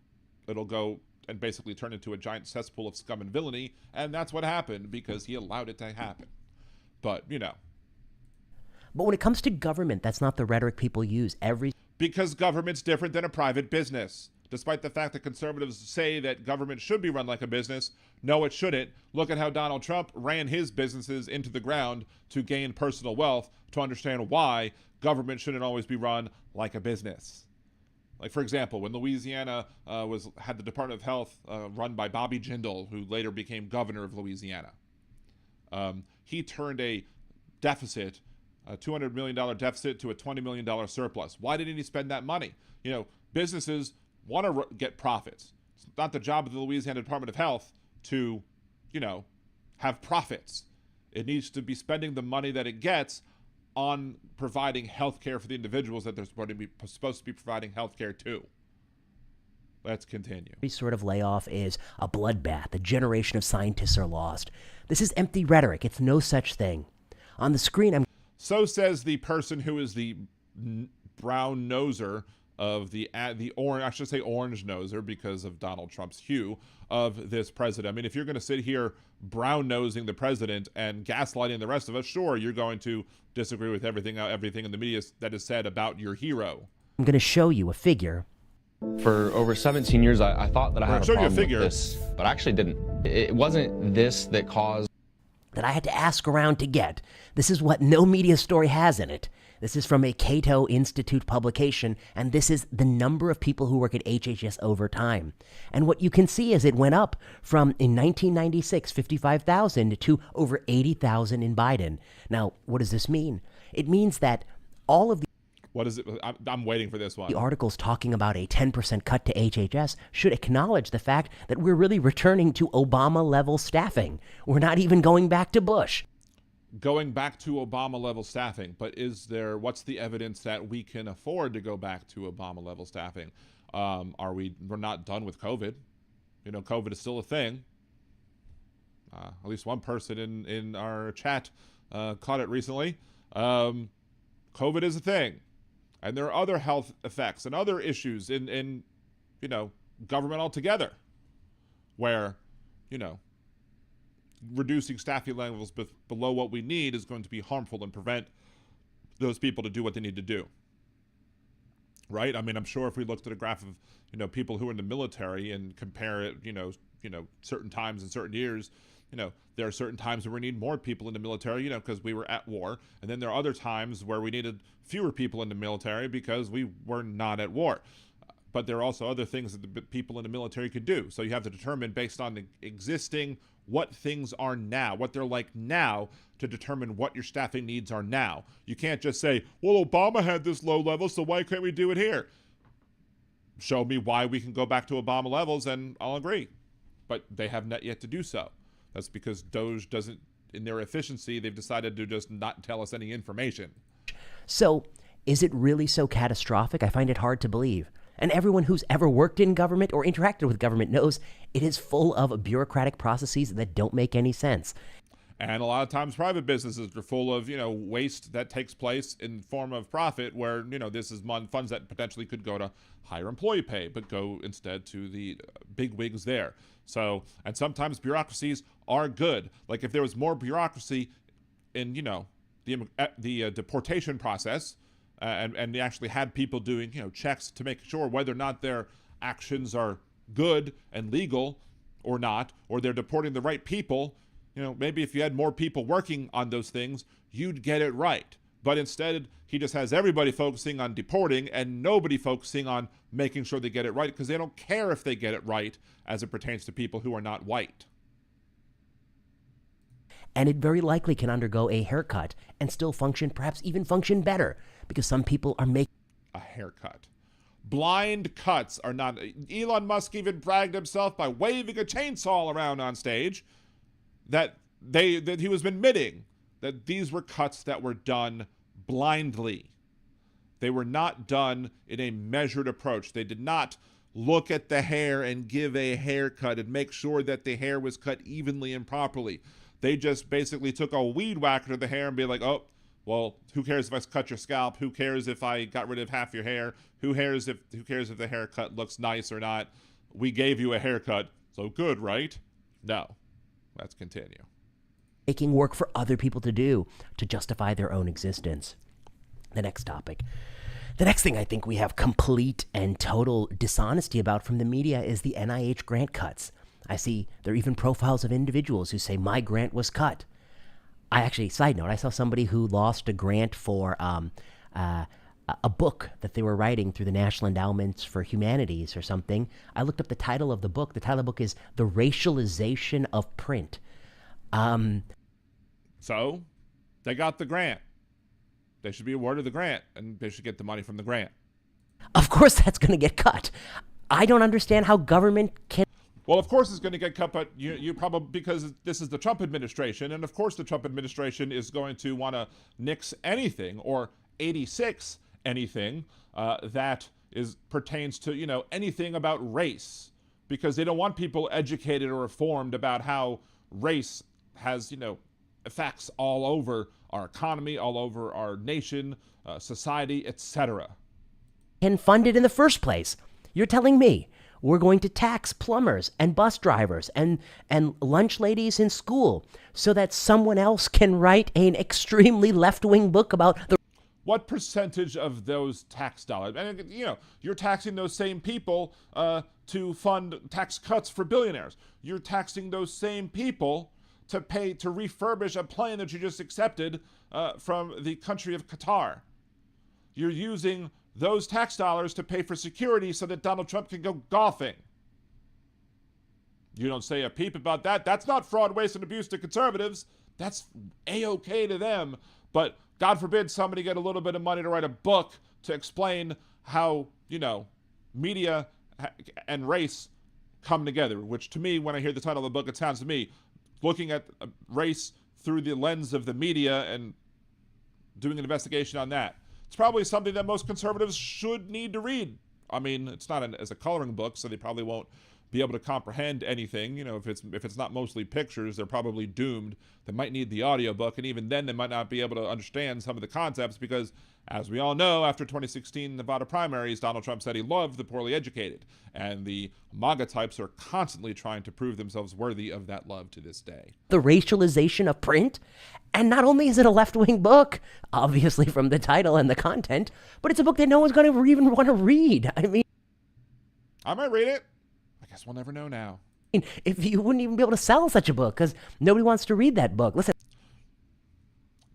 it'll go and basically turn into a giant cesspool of scum and villainy, and that's what happened because he allowed it to happen. But, But when it comes to government, that's not the rhetoric people use. Because government's different than a private business. Despite the fact that conservatives say that government should be run like a business, no, it shouldn't. Look at how Donald Trump ran his businesses into the ground to gain personal wealth, to understand why government shouldn't always be run like a business. Like, for example, when Louisiana had the Department of Health run by Bobby Jindal, who later became governor of Louisiana, he turned a deficit, a $200 million deficit, to a $20 million surplus. Why didn't he spend that money? Businesses want to get profits. It's not the job of the Louisiana Department of Health to, have profits. It needs to be spending the money that it gets on providing health care for the individuals that they're supposed to be providing health care to. Let's continue. Every sort of layoff is a bloodbath. A generation of scientists are lost. This is empty rhetoric. It's no such thing. On the screen, So says the person who is the brown noser of the orange, I should say orange noser because of Donald Trump's hue of this president. I mean, if you're going to sit here brown nosing the president and gaslighting the rest of us, sure, you're going to disagree with everything in the media that is said about your hero. I'm going to show you a figure. For over 17 years, I thought that I had a problem with this, but I actually didn't. It wasn't this that caused that I had to ask around to get. This is what no media story has in it. This is from a Cato Institute publication, and this is the number of people who work at HHS over time. And what you can see is it went up from, in 1996, 55,000 to over 80,000 in Biden. Now, what does this mean? It means that all of the What is it? I'm waiting for this one. The articles talking about a 10% cut to HHS should acknowledge the fact that we're really returning to Obama-level staffing. We're not even going back to Bush. Going back to Obama-level staffing, but what's the evidence that we can afford to go back to Obama-level staffing? We're not done with COVID. COVID is still a thing. At least one person in our chat caught it recently. COVID is a thing. And there are other health effects and other issues in government altogether where, reducing staffing levels below what we need is going to be harmful and prevent those people to do what they need to do. Right? I mean, I'm sure if we looked at a graph of, people who are in the military and compare it, certain times and certain years, there are certain times where we need more people in the military, because we were at war. And then there are other times where we needed fewer people in the military because we were not at war. But there are also other things that the people in the military could do. So you have to determine based on the existing what things are now, what they're like now, to determine what your staffing needs are now. You can't just say, well, Obama had this low level, so why can't we do it here? Show me why we can go back to Obama levels and I'll agree. But they have not yet to do so. That's because DOJ doesn't, in their efficiency, they've decided to just not tell us any information. So, is it really so catastrophic? I find it hard to believe. And everyone who's ever worked in government or interacted with government knows it is full of bureaucratic processes that don't make any sense. And a lot of times private businesses are full of, waste that takes place in form of profit where, this is funds that potentially could go to higher employee pay, but go instead to the big wigs there. So, and sometimes bureaucracies are good. Like if there was more bureaucracy in, the deportation process, and they actually had people doing, checks to make sure whether or not their actions are good and legal or not, or they're deporting the right people, You know, maybe if you had more people working on those things, you'd get it right. But instead, he just has everybody focusing on deporting and nobody focusing on making sure they get it right, because they don't care if they get it right as it pertains to people who are not white. And it very likely can undergo a haircut and still function, perhaps even function better, because some people are making a haircut. Blind cuts are not. Elon Musk even bragged himself by waving a chainsaw around on stage that he was admitting that these were cuts that were done blindly. They were not done in a measured approach. They did not look at the hair and give a haircut and make sure that the hair was cut evenly and properly. They just basically took a weed whacker to the hair and be like, oh, well, who cares if I cut your scalp? Who cares if I got rid of half your hair? Who cares if the haircut looks nice or not? We gave you a haircut, so good, right? No. Let's continue. Making work for other people to do to justify their own existence. The next topic. The next thing I think we have complete and total dishonesty about from the media is the NIH grant cuts. I see there are even profiles of individuals who say my grant was cut. I actually, side note, I saw somebody who lost a grant for a book that they were writing through the National Endowments for Humanities or something. I looked up the title of the book. The title of the book is The Racialization of Print. So they got the grant. They should be awarded the grant, and they should get the money from the grant. Of course that's going to get cut. I don't understand how government can... Well, of course it's going to get cut, but you probably, because this is the Trump administration, and of course the Trump administration is going to want to nix anything or 86 anything that pertains to, you know, anything about race, because they don't want people educated or informed about how race has, you know, effects all over our economy, all over our nation, society, etc. Can fund it in the first place. You're telling me we're going to tax plumbers and bus drivers and lunch ladies in school so that someone else can write an extremely left-wing book about the... What percentage of those tax dollars? And, you know, you're taxing those same people to fund tax cuts for billionaires. You're taxing those same people to pay to refurbish a plane that you just accepted from the country of Qatar. You're using those tax dollars to pay for security so that Donald Trump can go golfing. You don't say a peep about that. That's not fraud, waste, and abuse to conservatives. That's A-OK to them. But God forbid somebody get a little bit of money to write a book to explain how, you know, media and race come together, which to me, when I hear the title of the book, it sounds to me looking at race through the lens of the media and doing an investigation on that. It's probably something that most conservatives should need to read. I mean, it's not as a coloring book, so they probably won't be able to comprehend anything. You know, if it's not mostly pictures, they're probably doomed. They might need the audiobook, and even then they might not be able to understand some of the concepts because, as we all know, after 2016 Nevada primaries, Donald Trump said he loved the poorly educated, and the MAGA types are constantly trying to prove themselves worthy of that love to this day. The racialization of print. And not only is it a left-wing book, obviously from the title and the content, but it's a book that no one's going to even want to read. I mean, I might read it. I guess we'll never know now. If you wouldn't even be able to sell such a book because nobody wants to read that book. Listen.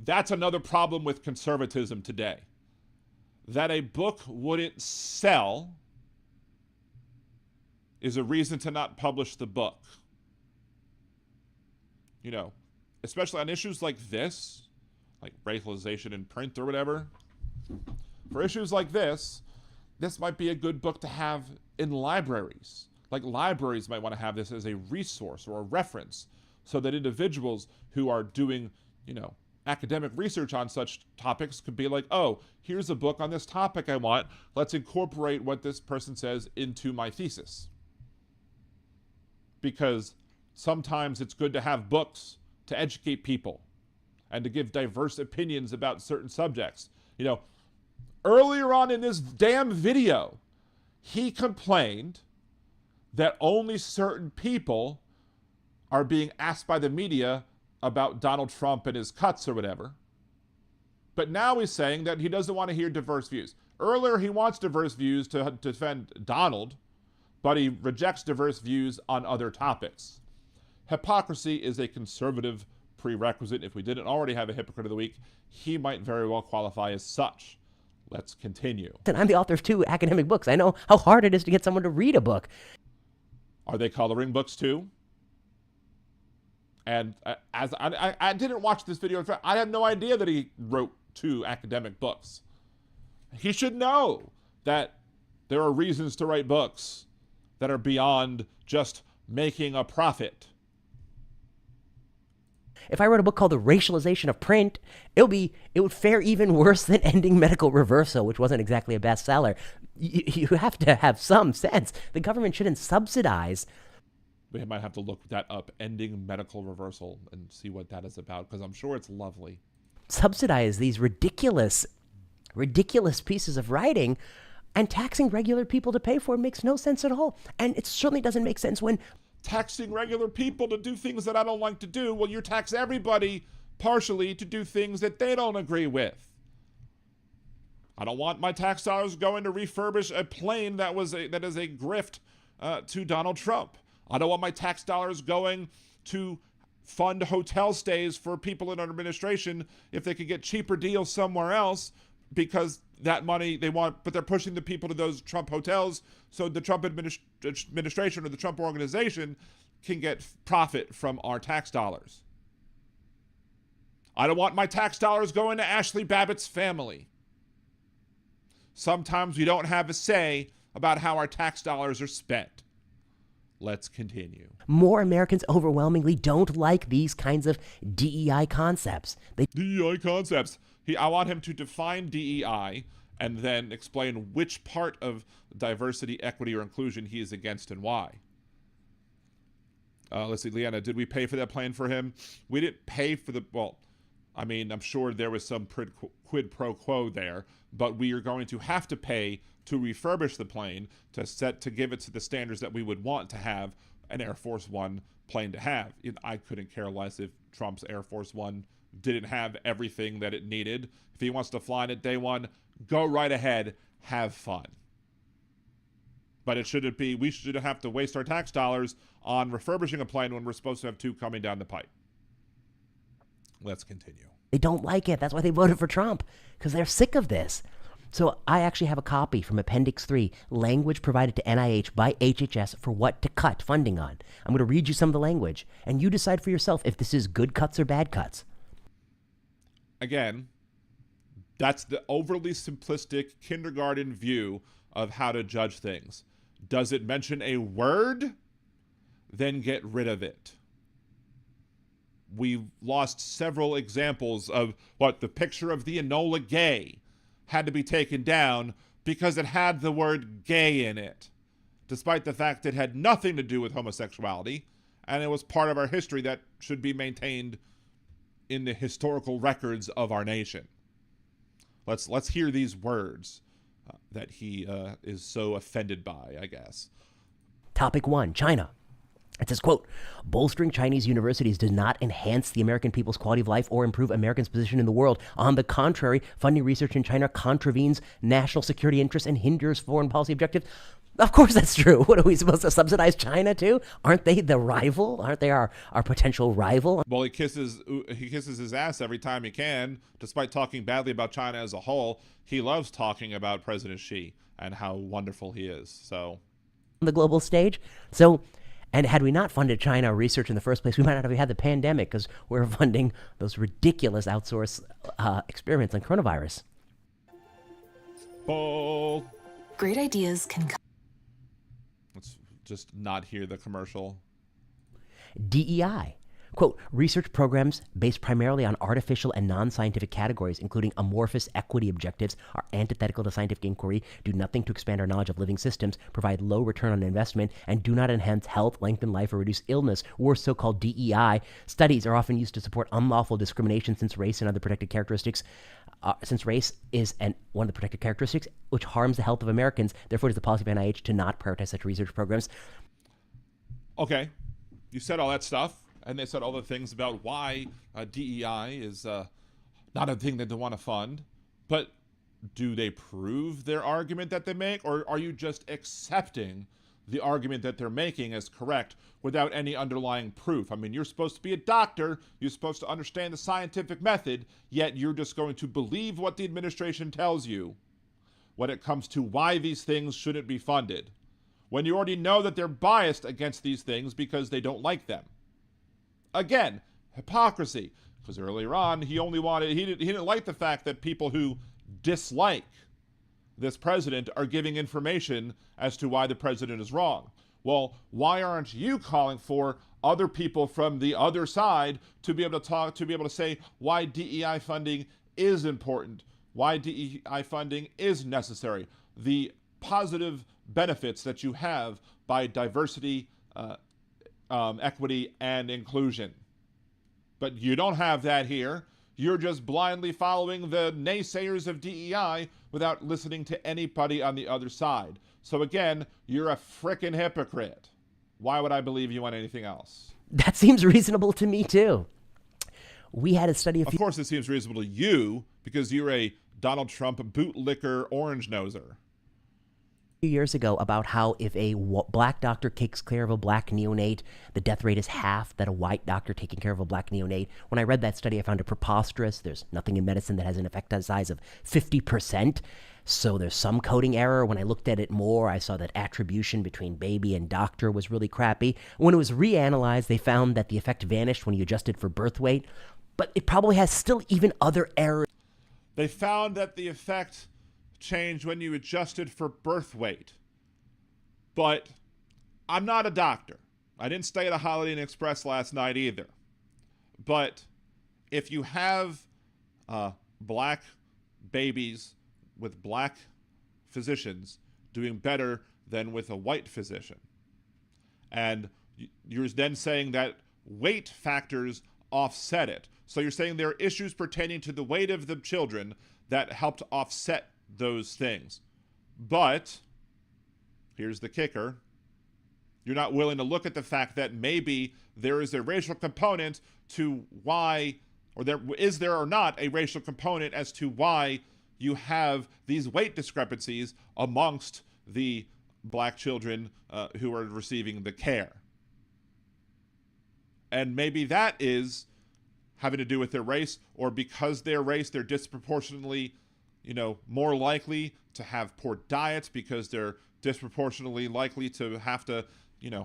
That's another problem with conservatism today. That a book wouldn't sell is a reason to not publish the book. You know, especially on issues like this, like racialization in print or whatever. For issues like this might be a good book to have in libraries. Like libraries might want to have this as a resource or a reference so that individuals who are doing, you know, academic research on such topics could be like, oh, here's a book on this topic I want. Let's incorporate what this person says into my thesis. Because sometimes it's good to have books to educate people and to give diverse opinions about certain subjects. You know, earlier on in this damn video, he complained that only certain people are being asked by the media about Donald Trump and his cuts or whatever. But now he's saying that he doesn't want to hear diverse views. Earlier, he wants diverse views to defend Donald, but he rejects diverse views on other topics. Hypocrisy is a conservative prerequisite. If we didn't already have a Hypocrite of the Week, he might very well qualify as such. Let's continue. And I'm the author of 2 academic books. I know how hard it is to get someone to read a book. Are they coloring books too? And as I didn't watch this video. In fact, I had no idea that he wrote 2 academic books. He should know that there are reasons to write books that are beyond just making a profit. If I wrote a book called The Racialization of Print, it would fare even worse than Ending Medical Reversal, which wasn't exactly a bestseller. You have to have some sense. The government shouldn't subsidize. We might have to look that up, Ending Medical Reversal, and see what that is about, because I'm sure it's lovely. Subsidize these ridiculous pieces of writing, and taxing regular people to pay for it makes no sense at all. And it certainly doesn't make sense when taxing regular people to do things that I don't like to do. Well, you tax everybody partially to do things that they don't agree with. I don't want my tax dollars going to refurbish a plane that is a grift to Donald Trump. I don't want my tax dollars going to fund hotel stays for people in our administration if they could get cheaper deals somewhere else, because that money they want, but they're pushing the people to those Trump hotels so the Trump administration or the Trump organization can get profit from our tax dollars. I don't want my tax dollars going to Ashli Babbitt's family. Sometimes we don't have a say about how our tax dollars are spent. Let's continue. More Americans overwhelmingly don't like these kinds of DEI concepts. DEI concepts. I want him to define DEI and then explain which part of diversity, equity, or inclusion he is against and why. Let's see, Leanna, did we pay for that plane for him? We didn't pay for I'm sure there was some quid pro quo there, but we are going to have to pay to refurbish the plane to give it to the standards that we would want to have an Air Force One plane to have. I couldn't care less if Trump's Air Force One didn't have everything that it needed. If he wants to fly in it day one, go right ahead, have fun. But we shouldn't have to waste our tax dollars on refurbishing a plane when we're supposed to have 2 coming down the pipe. Let's continue. They don't like it. That's why they voted for Trump, because they're sick of this. So I actually have a copy from Appendix 3, language provided to NIH by HHS for what to cut funding on. I'm going to read you some of the language, and you decide for yourself if this is good cuts or bad cuts. Again, that's the overly simplistic kindergarten view of how to judge things. Does it mention a word? Then get rid of it. We've lost several examples of the picture of the Enola Gay had to be taken down because it had the word gay in it, despite the fact it had nothing to do with homosexuality, and it was part of our history that should be maintained in the historical records of our nation. Let's hear these words that he is so offended by, I guess. Topic 1, China. It says, quote, bolstering Chinese universities does not enhance the American people's quality of life or improve Americans' position in the world. On the contrary, funding research in China contravenes national security interests and hinders foreign policy objectives. Of course that's true. What, are we supposed to subsidize China too? Aren't they the rival? Aren't they our potential rival? Well, he kisses his ass every time he can, despite talking badly about China as a whole. He loves talking about President Xi and how wonderful he is. So, on the global stage. And had we not funded China research in the first place, we might not have had the pandemic, because we're funding those ridiculous outsourced experiments on coronavirus. Ball. Great ideas can come. Let's just not hear the commercial. DEI. Quote, research programs based primarily on artificial and non-scientific categories, including amorphous equity objectives, are antithetical to scientific inquiry, do nothing to expand our knowledge of living systems, provide low return on investment, and do not enhance health, lengthen life, or reduce illness, or so-called DEI. Studies are often used to support unlawful discrimination since race and other protected characteristics. Since race is one of the protected characteristics which harms the health of Americans, therefore it is the policy of NIH to not prioritize such research programs. Okay, you said all that stuff. And they said all the things about why DEI is not a thing that they want to fund. But do they prove their argument that they make? Or are you just accepting the argument that they're making as correct without any underlying proof. I mean, you're supposed to be a doctor, you're supposed to understand the scientific method, yet you're just going to believe what the administration tells you when it comes to why these things shouldn't be funded, when you already know that they're biased against these things because they don't like them. Again, hypocrisy, because earlier on he didn't like the fact that people who dislike this president are giving information as to why the president is wrong. Well, why aren't you calling for other people from the other side to be able to talk, to be able to say why DEI funding is important, why DEI funding is necessary, the positive benefits that you have by diversity, equity, and inclusion? But you don't have that here. You're just blindly following the naysayers of DEI without listening to anybody on the other side. So again, you're a frickin' hypocrite. Why would I believe you on anything else? That seems reasonable to me, too. We had a study Of course it seems reasonable to you because you're a Donald Trump bootlicker orange noser. Few years ago about how if a black doctor takes care of a black neonate, the death rate is half that a white doctor taking care of a black neonate. When I read that study, I found it preposterous. There's nothing in medicine that has an effect size of 50%. So there's some coding error. When I looked at it more, I saw that attribution between baby and doctor was really crappy. When it was reanalyzed, they found that the effect vanished when you adjusted for birth weight, but it probably has still even other errors. They found that the effect changed when you adjusted for birth weight. But I'm not a doctor. I didn't stay at a Holiday Inn Express last night either. But if you have black babies with black physicians doing better than with a white physician, and you're then saying that weight factors offset it. So you're saying there are issues pertaining to the weight of the children that helped offset those things. But here's the kicker. You're not willing to look at the fact that maybe there is a racial component to why, or there is there or not a racial component as to why you have these weight discrepancies amongst the black children who are receiving the care. And maybe that is having to do with their race, or because their race, they're disproportionately more likely to have poor diets because they're disproportionately likely to have to,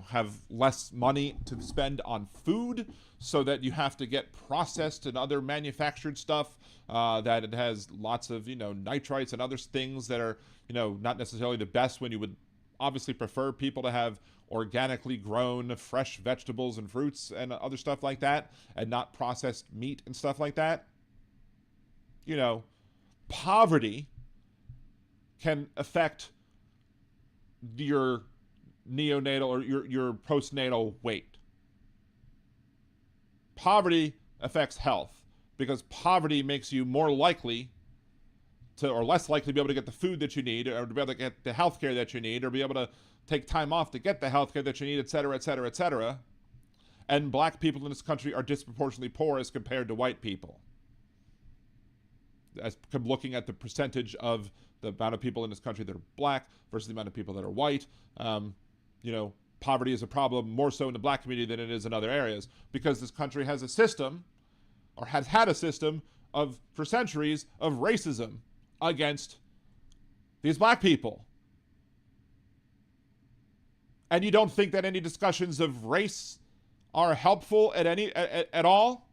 have less money to spend on food, so that you have to get processed and other manufactured stuff that it has lots of, nitrites and other things that are, not necessarily the best, when you would obviously prefer people to have organically grown fresh vegetables and fruits and other stuff like that, and not processed meat and stuff like that. Poverty can affect your neonatal or your postnatal weight. Poverty affects health because poverty makes you more likely to, or less likely to be able to get the food that you need, or to be able to get the health care that you need, or be able to take time off to get the health care that you need, et cetera, et cetera, et cetera. And black people in this country are disproportionately poor as compared to white people. As looking at the percentage of the amount of people in this country that are black versus the amount of people that are white, poverty is a problem more so in the black community than it is in other areas, because this country has a system, or has had a system of, for centuries, of racism against these black people. And you don't think that any discussions of race are helpful at all?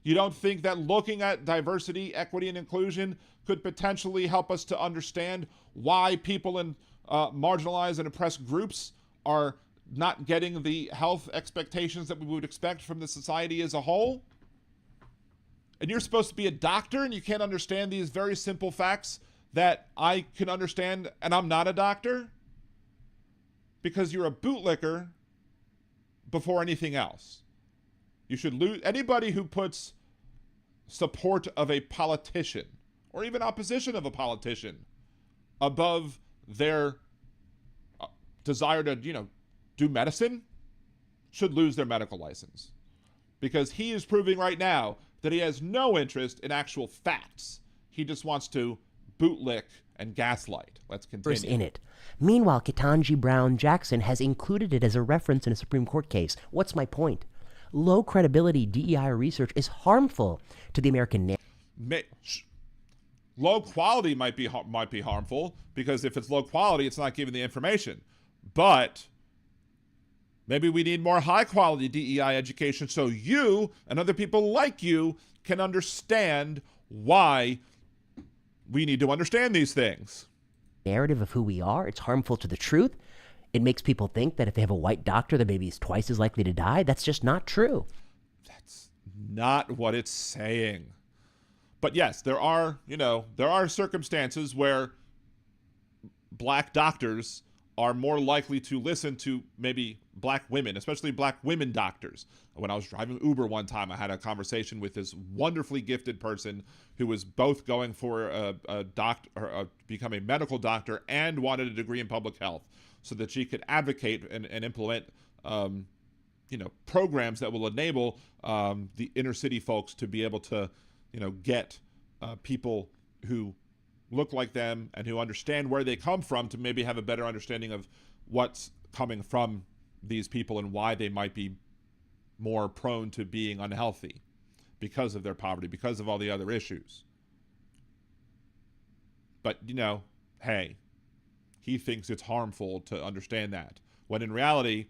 You don't think that looking at diversity, equity, and inclusion could potentially help us to understand why people in marginalized and oppressed groups are not getting the health expectations that we would expect from the society as a whole? And you're supposed to be a doctor and you can't understand these very simple facts that I can understand, and I'm not a doctor? Because you're a bootlicker before anything else. You should lose anybody who puts support of a politician or even opposition of a politician above their desire to, do medicine should lose their medical license, because he is proving right now that he has no interest in actual facts. He just wants to bootlick and gaslight. Let's continue. In it. Meanwhile, Ketanji Brown Jackson has included it as a reference in a Supreme Court case. What's my point? Low credibility DEI research is harmful to the American narrative. Low quality might be harmful, because if it's low quality, it's not giving the information. But maybe we need more high quality DEI education so you and other people like you can understand why we need to understand these things. Narrative of who we are. It's harmful to the truth. It makes people think that if they have a white doctor, the baby is twice as likely to die. That's just not true. That's not what it's saying. But yes, there are circumstances where black doctors are more likely to listen to maybe black women, especially black women doctors. When I was driving Uber one time, I had a conversation with this wonderfully gifted person who was both going for become a medical doctor and wanted a degree in public health so that she could advocate and implement programs that will enable the inner city folks to be able to get people who look like them and who understand where they come from to maybe have a better understanding of what's coming from these people and why they might be more prone to being unhealthy because of their poverty, because of all the other issues. But, hey, he thinks it's harmful to understand that. When in reality,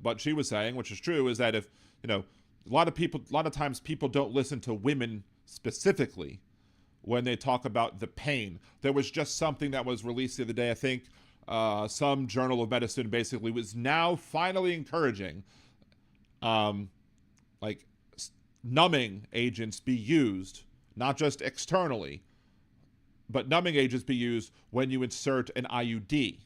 what she was saying, which is true, is that if, a lot of times people don't listen to women specifically when they talk about the pain. There was just something that was released the other day, I think, some journal of medicine basically was now finally encouraging numbing agents be used, not just externally, but numbing agents be used when you insert an IUD.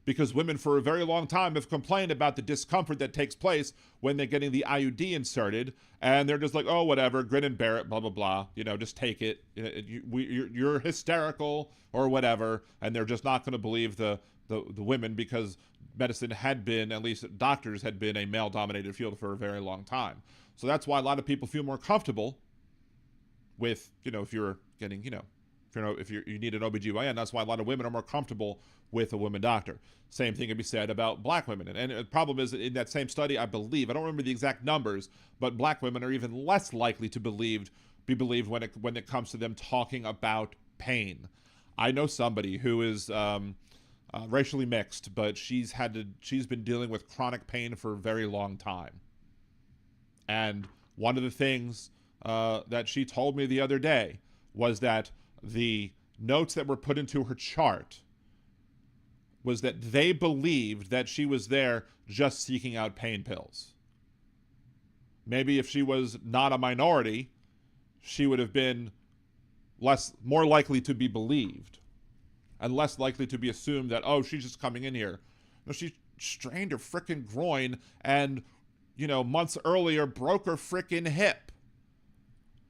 Because women for a very long time have complained about the discomfort that takes place when they're getting the IUD inserted, and they're just like, oh, whatever, grin and bear it, blah, blah, blah, just take it. You're hysterical or whatever, and they're just not going to believe the women because medicine had been, at least doctors had been, a male-dominated field for a very long time. So that's why a lot of people feel more comfortable with, if you're getting, if you need an OBGYN, that's why a lot of women are more comfortable with a woman doctor. Same thing can be said about black women. And the problem is that in that same study, I don't remember the exact numbers, but black women are even less likely to be believed when it comes to them talking about pain. I know somebody who is racially mixed, but she's been dealing with chronic pain for a very long time. And one of the things that she told me the other day was that the notes that were put into her chart was that they believed that she was there just seeking out pain pills. Maybe if she was not a minority, she would have been more likely to be believed and less likely to be assumed that, oh, she's just coming in here. No, she strained her frickin' groin and, months earlier broke her frickin' hip.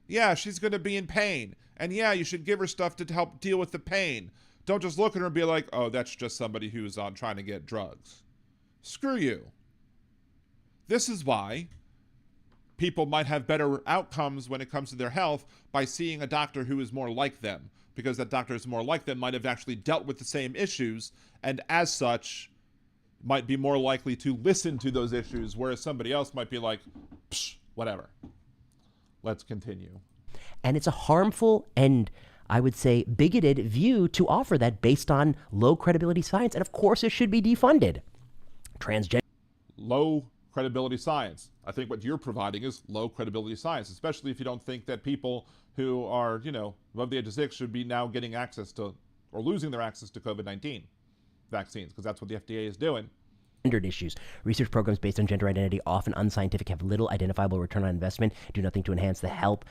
Yeah, she's going to be in pain. And yeah, you should give her stuff to help deal with the pain. Don't just look at her and be like, oh, that's just somebody who's trying to get drugs. Screw you. This is why people might have better outcomes when it comes to their health by seeing a doctor who is more like them, because that doctor is more like them might have actually dealt with the same issues and as such might be more likely to listen to those issues, whereas somebody else might be like, psh, whatever. Let's continue. And it's a harmful and, I would say, bigoted view to offer that based on low credibility science. And of course, it should be defunded. Low credibility science. I think what you're providing is low credibility science, especially if you don't think that people who are, above the age of 6 should be now getting access to or losing their access to COVID-19 vaccines, because that's what the FDA is doing. Gendered issues. Research programs based on gender identity, often unscientific, have little identifiable return on investment, do nothing to enhance the health.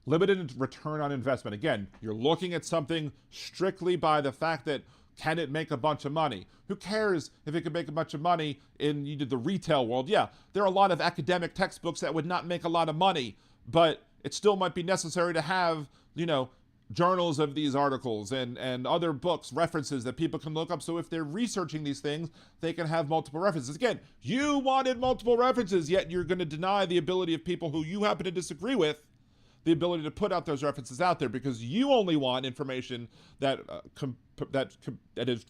Limited return on investment. Again, you're looking at something strictly by the fact that can it make a bunch of money? Who cares if it can make a bunch of money in the retail world? Yeah, there are a lot of academic textbooks that would not make a lot of money, but it still might be necessary to have, journals of these articles and other books, references that people can look up. So if they're researching these things, they can have multiple references. Again, you wanted multiple references, yet you're going to deny the ability of people who you happen to disagree with the ability to put out those references out there because you only want information that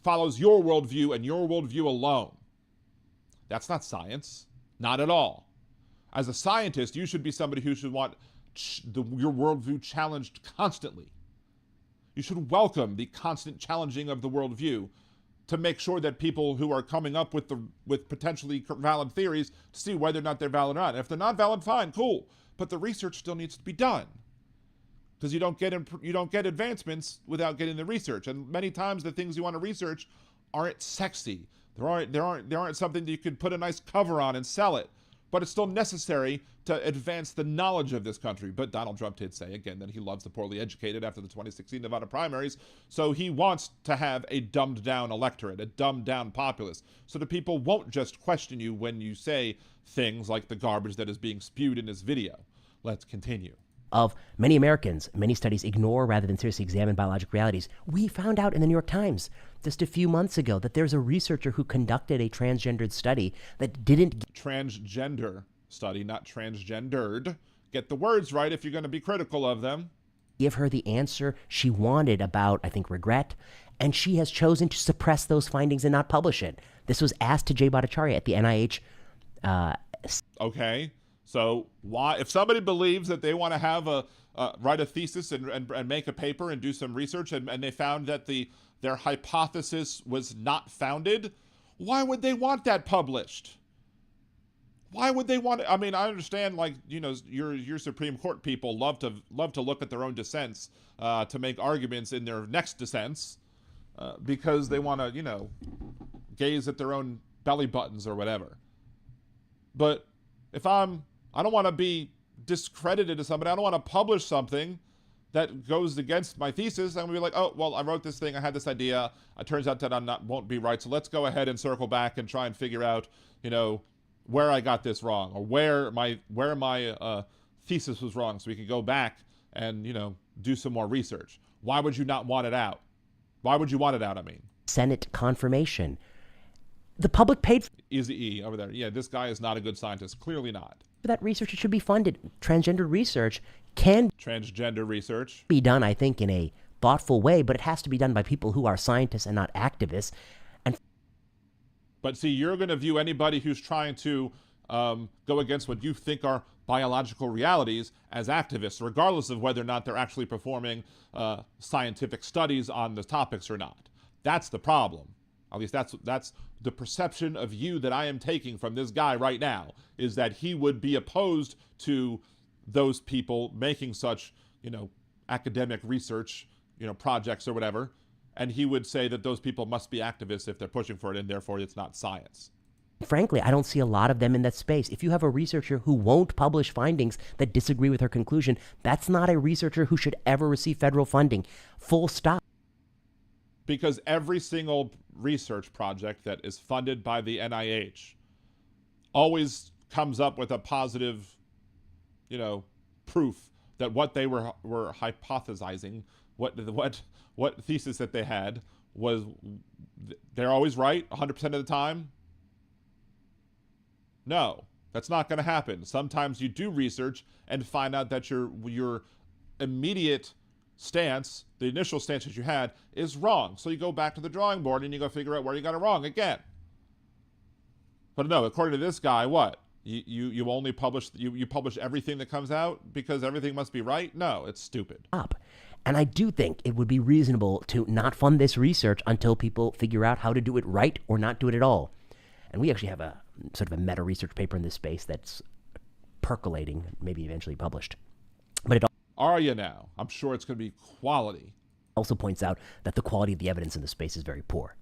follows your worldview and your worldview alone. That's not science. Not at all. As a scientist, you should be somebody who should want your worldview challenged constantly. You should welcome the constant challenging of the worldview to make sure that people who are coming up with potentially valid theories to see whether or not they're valid or not. And if they're not valid, fine, cool. But the research still needs to be done because you don't get advancements without getting the research. And many times the things you want to research aren't sexy. There aren't something that you could put a nice cover on and sell it. But it's still necessary to advance the knowledge of this country. But Donald Trump did say, again, that he loves the poorly educated after the 2016 Nevada primaries. So he wants to have a dumbed-down electorate, a dumbed-down populace, so that people won't just question you when you say things like the garbage that is being spewed in this video. Let's continue. Of many Americans, many studies ignore rather than seriously examine biologic realities. We found out in the New York Times just a few months ago that there's a researcher who conducted a transgendered study that didn't... Transgender study, not transgendered. Get the words right if you're going to be critical of them. Give her the answer she wanted about, I think, regret, and she has chosen to suppress those findings and not publish it. This was asked to Jay Bhattacharya at the NIH. Okay. So why, if somebody believes that they want to have write a thesis and make a paper and do some research and they found that their hypothesis was not founded, why would they want that published? Why would they want it? I mean, I understand, like, you know, your Supreme Court people love to look at their own dissents to make arguments in their next dissents because they want to, you know, gaze at their own belly buttons or whatever. But if I don't want to be discredited to somebody. I don't want to publish something that goes against my thesis. I'm going to be like, oh, well, I wrote this thing. I had this idea. It turns out that won't be right. So let's go ahead and circle back and try and figure out, you know, where I got this wrong or where my thesis was wrong. So we can go back and, you know, do some more research. Why would you not want it out? Why would you want it out? I mean, Senate confirmation. The public paid for Easy E over there. Yeah, this guy is not a good scientist. Clearly not. that research. It should be funded. Transgender research can be done, I think, in a thoughtful way, but it has to be done by people who are scientists and not activists. But see, you're going to view anybody who's trying to go against what you think are biological realities as activists, regardless of whether or not they're actually performing scientific studies on the topics or not. That's the problem. At least that's the perception of you that I am taking from this guy right now, is that he would be opposed to those people making such, academic research, projects or whatever. And he would say that those people must be activists if they're pushing for it, and therefore it's not science. Frankly, I don't see a lot of them in that space. If you have a researcher who won't publish findings that disagree with her conclusion, that's not a researcher who should ever receive federal funding. Full stop. Because every single research project that is funded by the NIH always comes up with a positive, proof that what they were hypothesizing, what thesis that they had was, they're always right 100% of the time. No, that's not going to happen. Sometimes you do research and find out that your immediate stance, the initial stance that you had, is wrong. So you go back to the drawing board and you go figure out where you got it wrong again. But no, according to this guy, what? You only publish, you publish everything that comes out because everything must be right? No, it's stupid. And I do think it would be reasonable to not fund this research until people figure out how to do it right or not do it at all. And we actually have a sort of a meta research paper in this space that's percolating, maybe eventually published. But it are you now? I'm sure it's going to be quality. Also points out that the quality of the evidence in the space is very poor,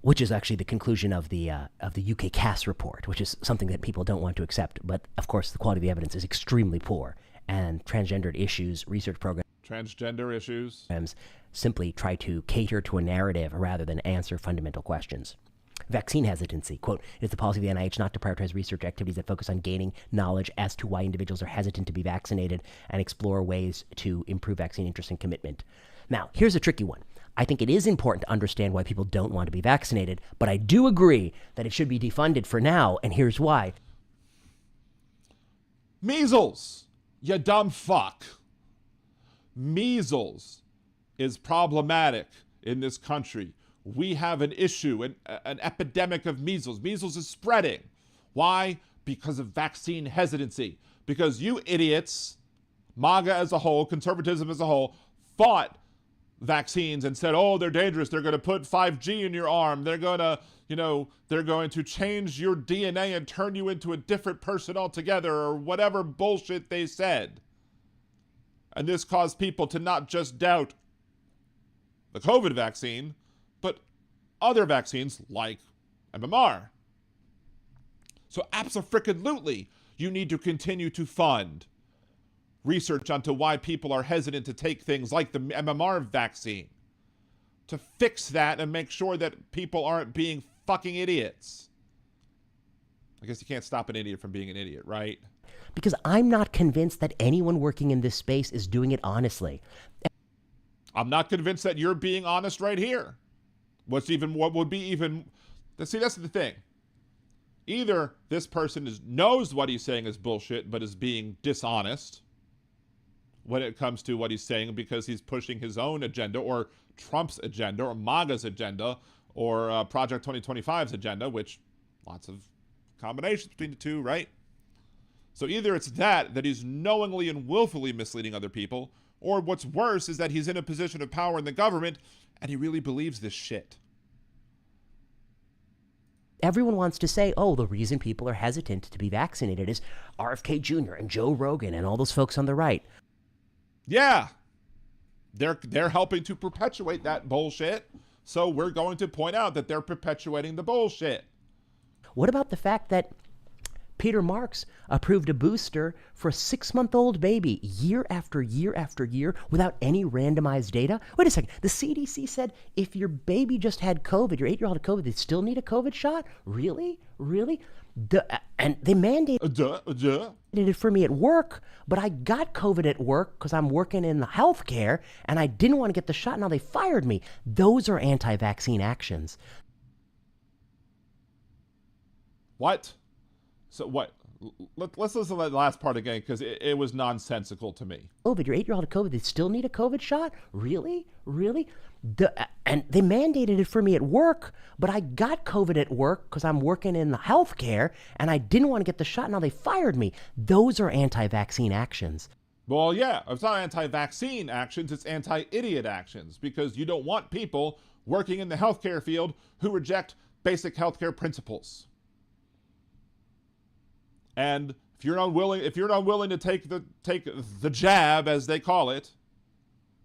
which is actually the conclusion of the UK CAS report, which is something that people don't want to accept. But of course, the quality of the evidence is extremely poor, and transgendered issues research programs simply try to cater to a narrative rather than answer fundamental questions. Vaccine hesitancy. Quote, it is the policy of the NIH not to prioritize research activities that focus on gaining knowledge as to why individuals are hesitant to be vaccinated and explore ways to improve vaccine interest and commitment. Now, here's a tricky one. I think it is important to understand why people don't want to be vaccinated, but I do agree that it should be defunded for now, and here's why. Measles. You dumb fuck. Measles is problematic in this country. We have an issue, an epidemic of measles. Measles is spreading. Why? Because of vaccine hesitancy. Because you idiots, MAGA as a whole, conservatism as a whole, fought vaccines and said, oh, they're dangerous. They're going to put 5G in your arm. They're going to, they're going to change your DNA and turn you into a different person altogether, or whatever bullshit they said. And this caused people to not just doubt the COVID vaccine, but other vaccines like MMR. So abso-frickin-lutely, you need to continue to fund research onto why people are hesitant to take things like the MMR vaccine, to fix that and make sure that people aren't being fucking idiots. I guess you can't stop an idiot from being an idiot, right? Because I'm not convinced that anyone working in this space is doing it honestly. I'm not convinced that you're being honest right here. What would be even, see, that's the thing. Either this person knows what he's saying is bullshit, but is being dishonest when it comes to what he's saying because he's pushing his own agenda, or Trump's agenda, or MAGA's agenda, or Project 2025's agenda, which lots of combinations between the two, right? So either it's that he's knowingly and willfully misleading other people, or what's worse is that he's in a position of power in the government and he really believes this shit. Everyone wants to say, oh, the reason people are hesitant to be vaccinated is RFK Jr. and Joe Rogan and all those folks on the right. Yeah. They're helping to perpetuate that bullshit. So we're going to point out that they're perpetuating the bullshit. What about the fact that Peter Marks approved a booster for a 6-month-old baby year after year after year without any randomized data? Wait a second. The CDC said if your baby just had COVID, your 8-year-old had COVID, they still need a COVID shot? Really? Really? And they mandated it for me at work, but I got COVID at work because I'm working in the healthcare and I didn't want to get the shot. Now they fired me. Those are anti-vaccine actions. What? So what? Let's listen to that last part again, because it was nonsensical to me. COVID, your 8-year-old had COVID, they still need a COVID shot? Really? Really? And they mandated it for me at work, but I got COVID at work because I'm working in the healthcare and I didn't want to get the shot. Now they fired me. Those are anti-vaccine actions. Well, yeah, it's not anti-vaccine actions, it's anti-idiot actions, because you don't want people working in the healthcare field who reject basic healthcare principles. And if you're unwilling to take the jab, as they call it,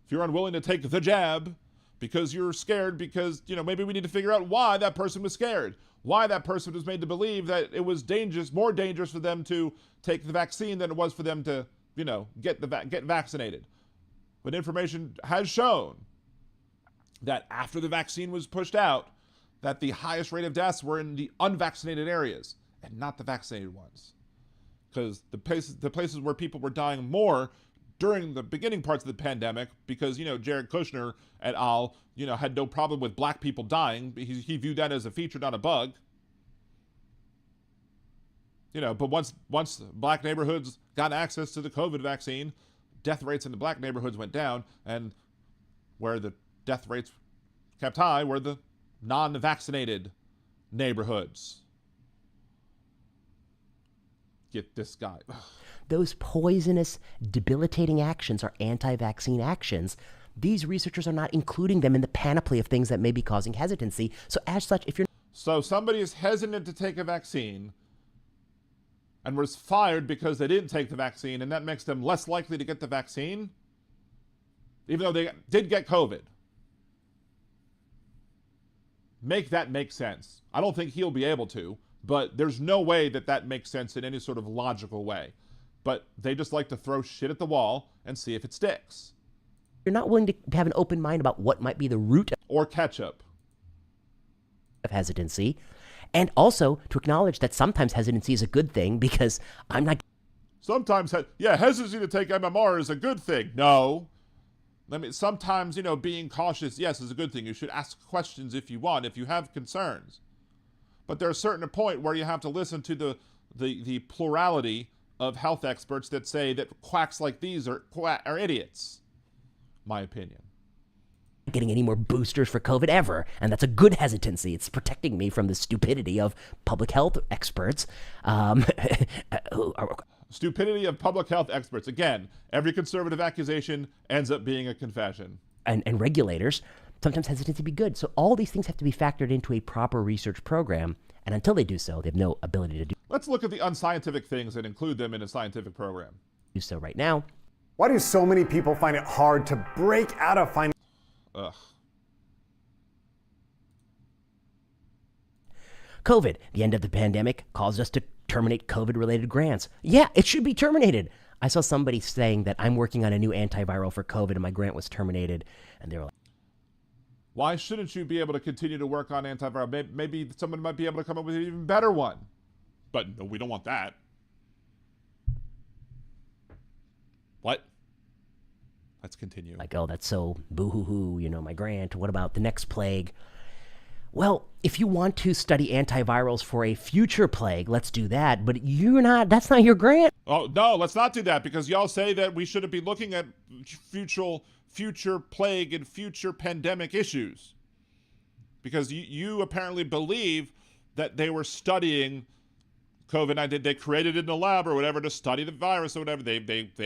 if you're unwilling to take the jab because you're scared, because maybe we need to figure out why that person was scared, why that person was made to believe that it was more dangerous for them to take the vaccine than it was for them to get vaccinated. But information has shown that after the vaccine was pushed out, that the highest rate of deaths were in the unvaccinated areas and not the vaccinated ones. Because the places where people were dying more during the beginning parts of the pandemic, because, Jared Kushner et al., had no problem with black people dying. He viewed that as a feature, not a bug. But once black neighborhoods got access to the COVID vaccine, death rates in the black neighborhoods went down, and where the death rates kept high were the non-vaccinated neighborhoods. Get this guy. Those poisonous, debilitating actions are anti-vaccine actions. These researchers are not including them in the panoply of things that may be causing hesitancy. So as such, if you're... So somebody is hesitant to take a vaccine and was fired because they didn't take the vaccine, and that makes them less likely to get the vaccine, even though they did get COVID. Make that make sense. I don't think he'll be able to, but there's no way that makes sense in any sort of logical way. But they just like to throw shit at the wall and see if it sticks. You're not willing to have an open mind about what might be the root or ketchup of hesitancy, and also to acknowledge that sometimes hesitancy is a good thing, because I'm not... Sometimes, hesitancy to take MMR is a good thing. No. Sometimes, being cautious, yes, is a good thing. You should ask questions if you want, if you have concerns. But there's a certain point where you have to listen to the plurality of health experts that say that quacks like these are idiots. My opinion. Getting any more boosters for COVID ever, and that's a good hesitancy. It's protecting me from the stupidity of public health experts. Stupidity of public health experts. Again, every conservative accusation ends up being a confession. And regulators, sometimes hesitancy be good. So all these things have to be factored into a proper research program, and until they do so, they have no ability to do Let's look at the unscientific things and include them in a scientific program. Do so right now. Why do so many people find it hard to break out of financial? Ugh. COVID, the end of the pandemic, caused us to terminate COVID-related grants. Yeah, it should be terminated. I saw somebody saying that I'm working on a new antiviral for COVID and my grant was terminated. And they were like, why shouldn't you be able to continue to work on antiviral? Maybe someone might be able to come up with an even better one. But no, we don't want that. What? Let's continue. Like, oh, that's so boo-hoo-hoo, my grant. What about the next plague? Well, if you want to study antivirals for a future plague, let's do that. But that's not your grant. Oh, no, let's not do that, because y'all say that we shouldn't be looking at future plague and future pandemic issues. Because you apparently believe that they were studying COVID-19. They created it in a lab or whatever to study the virus or whatever. They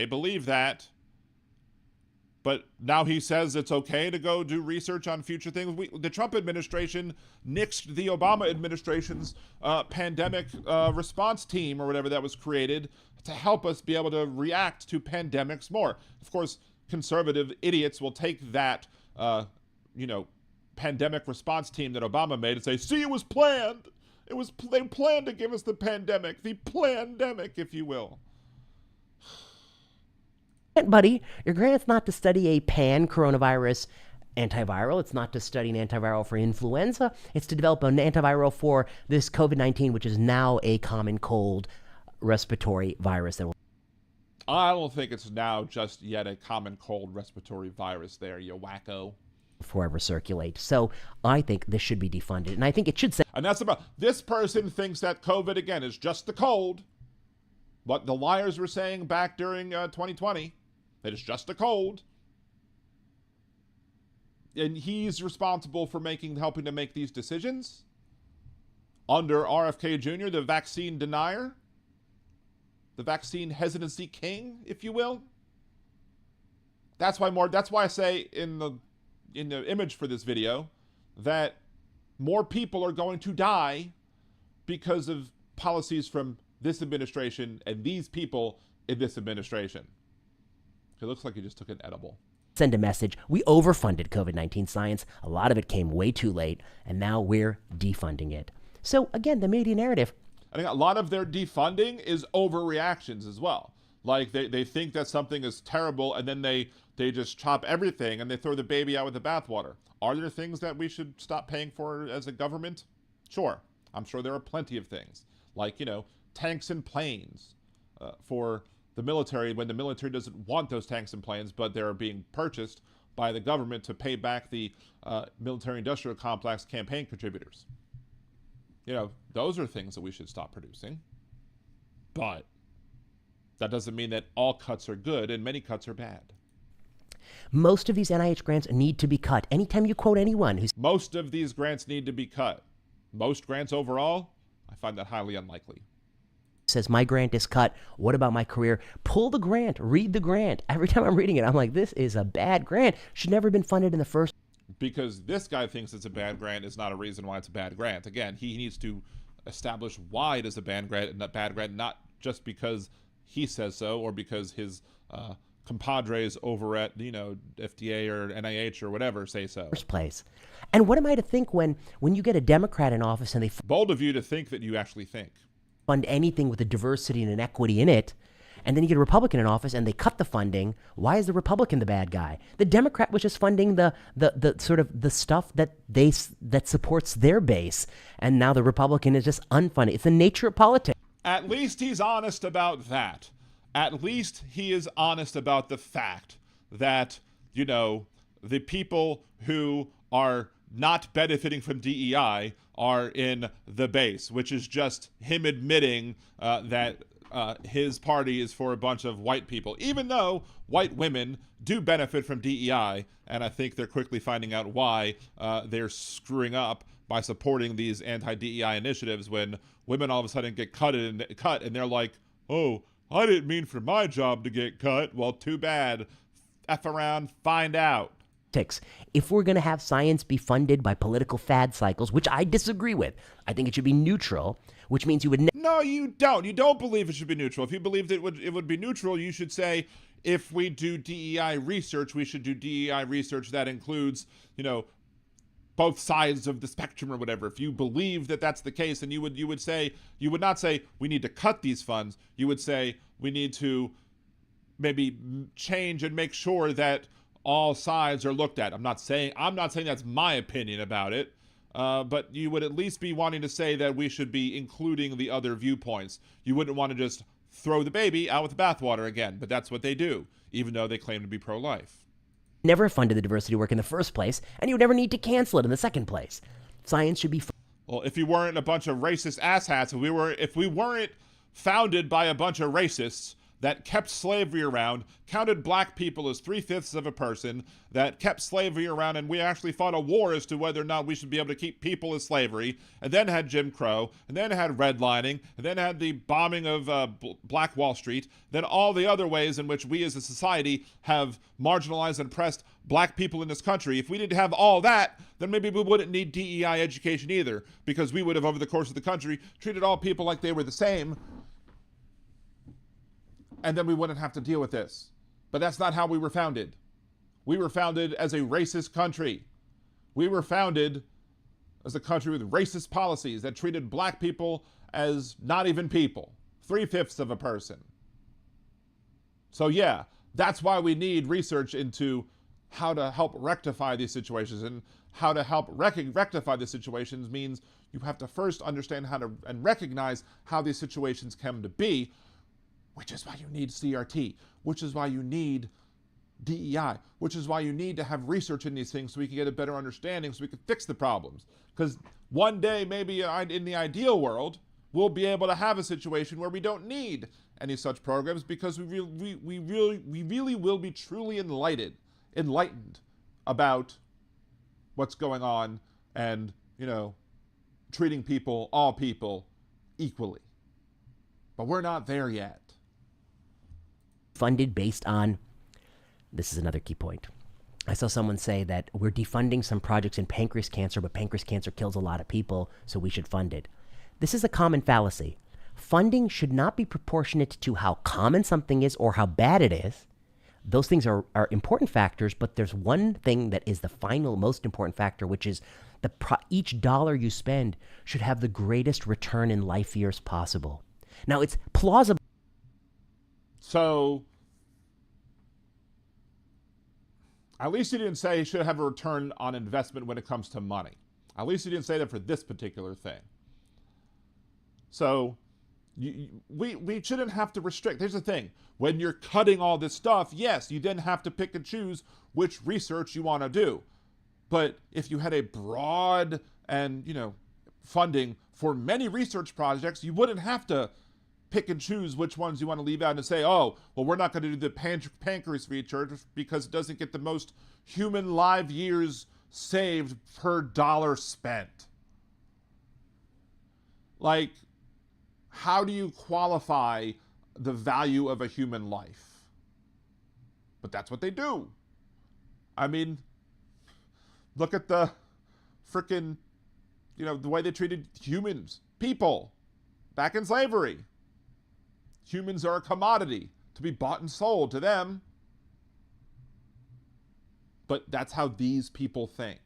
believe that. But now he says it's okay to go do research on future things. The Trump administration nixed the Obama administration's pandemic response team or whatever that was created to help us be able to react to pandemics more. Of course, conservative idiots will take that, pandemic response team that Obama made and say, see, it was planned. They planned to give us the pandemic, if you will. Buddy, your grant's not to study a pan-coronavirus antiviral. It's not to study an antiviral for influenza. It's to develop an antiviral for this COVID-19, which is now a common cold respiratory virus. I don't think it's now just yet a common cold respiratory virus there, you wacko. Forever circulate. So I think this should be defunded. And I think it should say... And that's about... This person thinks that COVID, again, is just the cold. What the liars were saying back during 2020. That it's just a cold. And he's responsible for helping to make these decisions. Under RFK Jr., the vaccine denier. The vaccine hesitancy king, if you will. That's why I say in the image for this video that more people are going to die because of policies from this administration and these people in this administration. It looks like you just took an edible. Send a message. We overfunded COVID-19 science. A lot of it came way too late, and now we're defunding it. So again, the media narrative. I think a lot of their defunding is overreactions as well. Like they think that something is terrible, and then they just chop everything and they throw the baby out with the bathwater. Are there things that we should stop paying for as a government? Sure. I'm sure there are plenty of things. Like, tanks and planes for the military when the military doesn't want those tanks and planes, but they're being purchased by the government to pay back the military-industrial complex campaign contributors. Those are things that we should stop producing. But that doesn't mean that all cuts are good and many cuts are bad. Most of these NIH grants need to be cut. Anytime you quote anyone who's... Most of these grants need to be cut. Most grants overall, I find that highly unlikely. Says my grant is cut. What about my career? Pull the grant. Read the grant. Every time I'm reading it, I'm like, this is a bad grant. Should never have been funded in the first. Because this guy thinks it's a bad grant is not a reason why it's a bad grant. Again, he needs to establish why it is a bad grant, not just because he says so or because his compadres over at FDA or NIH or whatever say so. First place. And what am I to think when you get a Democrat in office and they bold of you to think that you actually think. Fund anything with a diversity and an equity in it, and then you get a Republican in office and they cut the funding. Why is the Republican the bad guy? The Democrat was just funding the sort of the stuff that supports their base, and now the Republican is just unfunded. It's the nature of politics. At least he's honest about that. At least he is honest about the fact that, the people who are not benefiting from DEI are in the base, which is just him admitting that his party is for a bunch of white people, even though white women do benefit from DEI, and I think they're quickly finding out why they're screwing up by supporting these anti-DEI initiatives when women all of a sudden get cut and they're like, oh, I didn't mean for my job to get cut. Well, too bad. F around, find out. If we're going to have science be funded by political fad cycles, which I disagree with, I think it should be neutral, which means you would... No, you don't. You don't believe it should be neutral. If you believed it would be neutral, you should say, if we do DEI research, we should do DEI research that includes, both sides of the spectrum or whatever. If you believe that that's the case, then you would not say we need to cut these funds. You would say we need to maybe change and make sure that all sides are looked at. I'm not saying that's my opinion about it, but you would at least be wanting to say that we should be including the other viewpoints. You wouldn't want to just throw the baby out with the bathwater again, but that's what they do, even though they claim to be pro-life. Never funded the diversity work in the first place, and you would never need to cancel it in the second place. Science should be... Well, if you weren't a bunch of racist asshats, if we weren't founded by a bunch of racists that kept slavery around, counted black people as 3/5 of a person, that kept slavery around, and we actually fought a war as to whether or not we should be able to keep people as slavery, and then had Jim Crow, and then had redlining, and then had the bombing of Black Wall Street, then all the other ways in which we as a society have marginalized and oppressed black people in this country. If we didn't have all that, then maybe we wouldn't need DEI education either, because we would have, over the course of the country, treated all people like they were the same, and then we wouldn't have to deal with this. But that's not how we were founded. We were founded as a racist country. We were founded as a country with racist policies that treated black people as not even people, 3/5 of a person. So yeah, that's why we need research into how to help rectify these situations, and how to help rectify the situations means you have to first understand how to and recognize how these situations come to be, which is why you need CRT, which is why you need DEI, which is why you need to have research in these things so we can get a better understanding, so we can fix the problems. Because one day, maybe in the ideal world, we'll be able to have a situation where we don't need any such programs, because we really will be truly enlightened about what's going on, and treating all people equally. But we're not there yet. Funded based on, this is another key point. I saw someone say that we're defunding some projects in pancreas cancer, but pancreas cancer kills a lot of people, so we should fund it. This is a common fallacy. Funding should not be proportionate to how common something is or how bad it is. Those things are important factors, but there's one thing that is the final most important factor, which is each dollar you spend should have the greatest return in life years possible. Now, it's plausible. So, at least he didn't say he should have a return on investment when it comes to money. At least he didn't say that for this particular thing. So, we shouldn't have to restrict. Here's the thing. When you're cutting all this stuff, yes, you then have to pick and choose which research you want to do. But if you had a broad and, funding for many research projects, you wouldn't have to pick and choose which ones you want to leave out and say, oh, well, we're not going to do the pancreas research because it doesn't get the most human live years saved per dollar spent. Like, how do you qualify the value of a human life? But that's what they do. I mean, look at the frickin', the way they treated humans, people, back in slavery. Humans are a commodity to be bought and sold to them. But that's how these people think.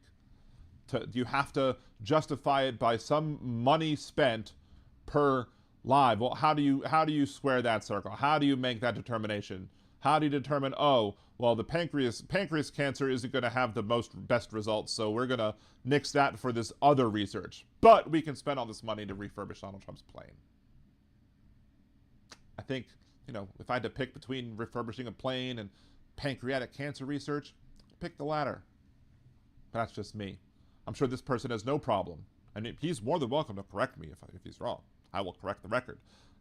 You have to justify it by some money spent per live. Well, how do you square that circle? How do you make that determination? How do you determine, oh, well, the pancreas cancer isn't going to have the best results, so we're going to nix that for this other research. But we can spend all this money to refurbish Donald Trump's plane. I think, if I had to pick between refurbishing a plane and pancreatic cancer research, I'd pick the latter. But that's just me. I'm sure this person has no problem. And he's more than welcome to correct me if he's wrong. I will correct the record.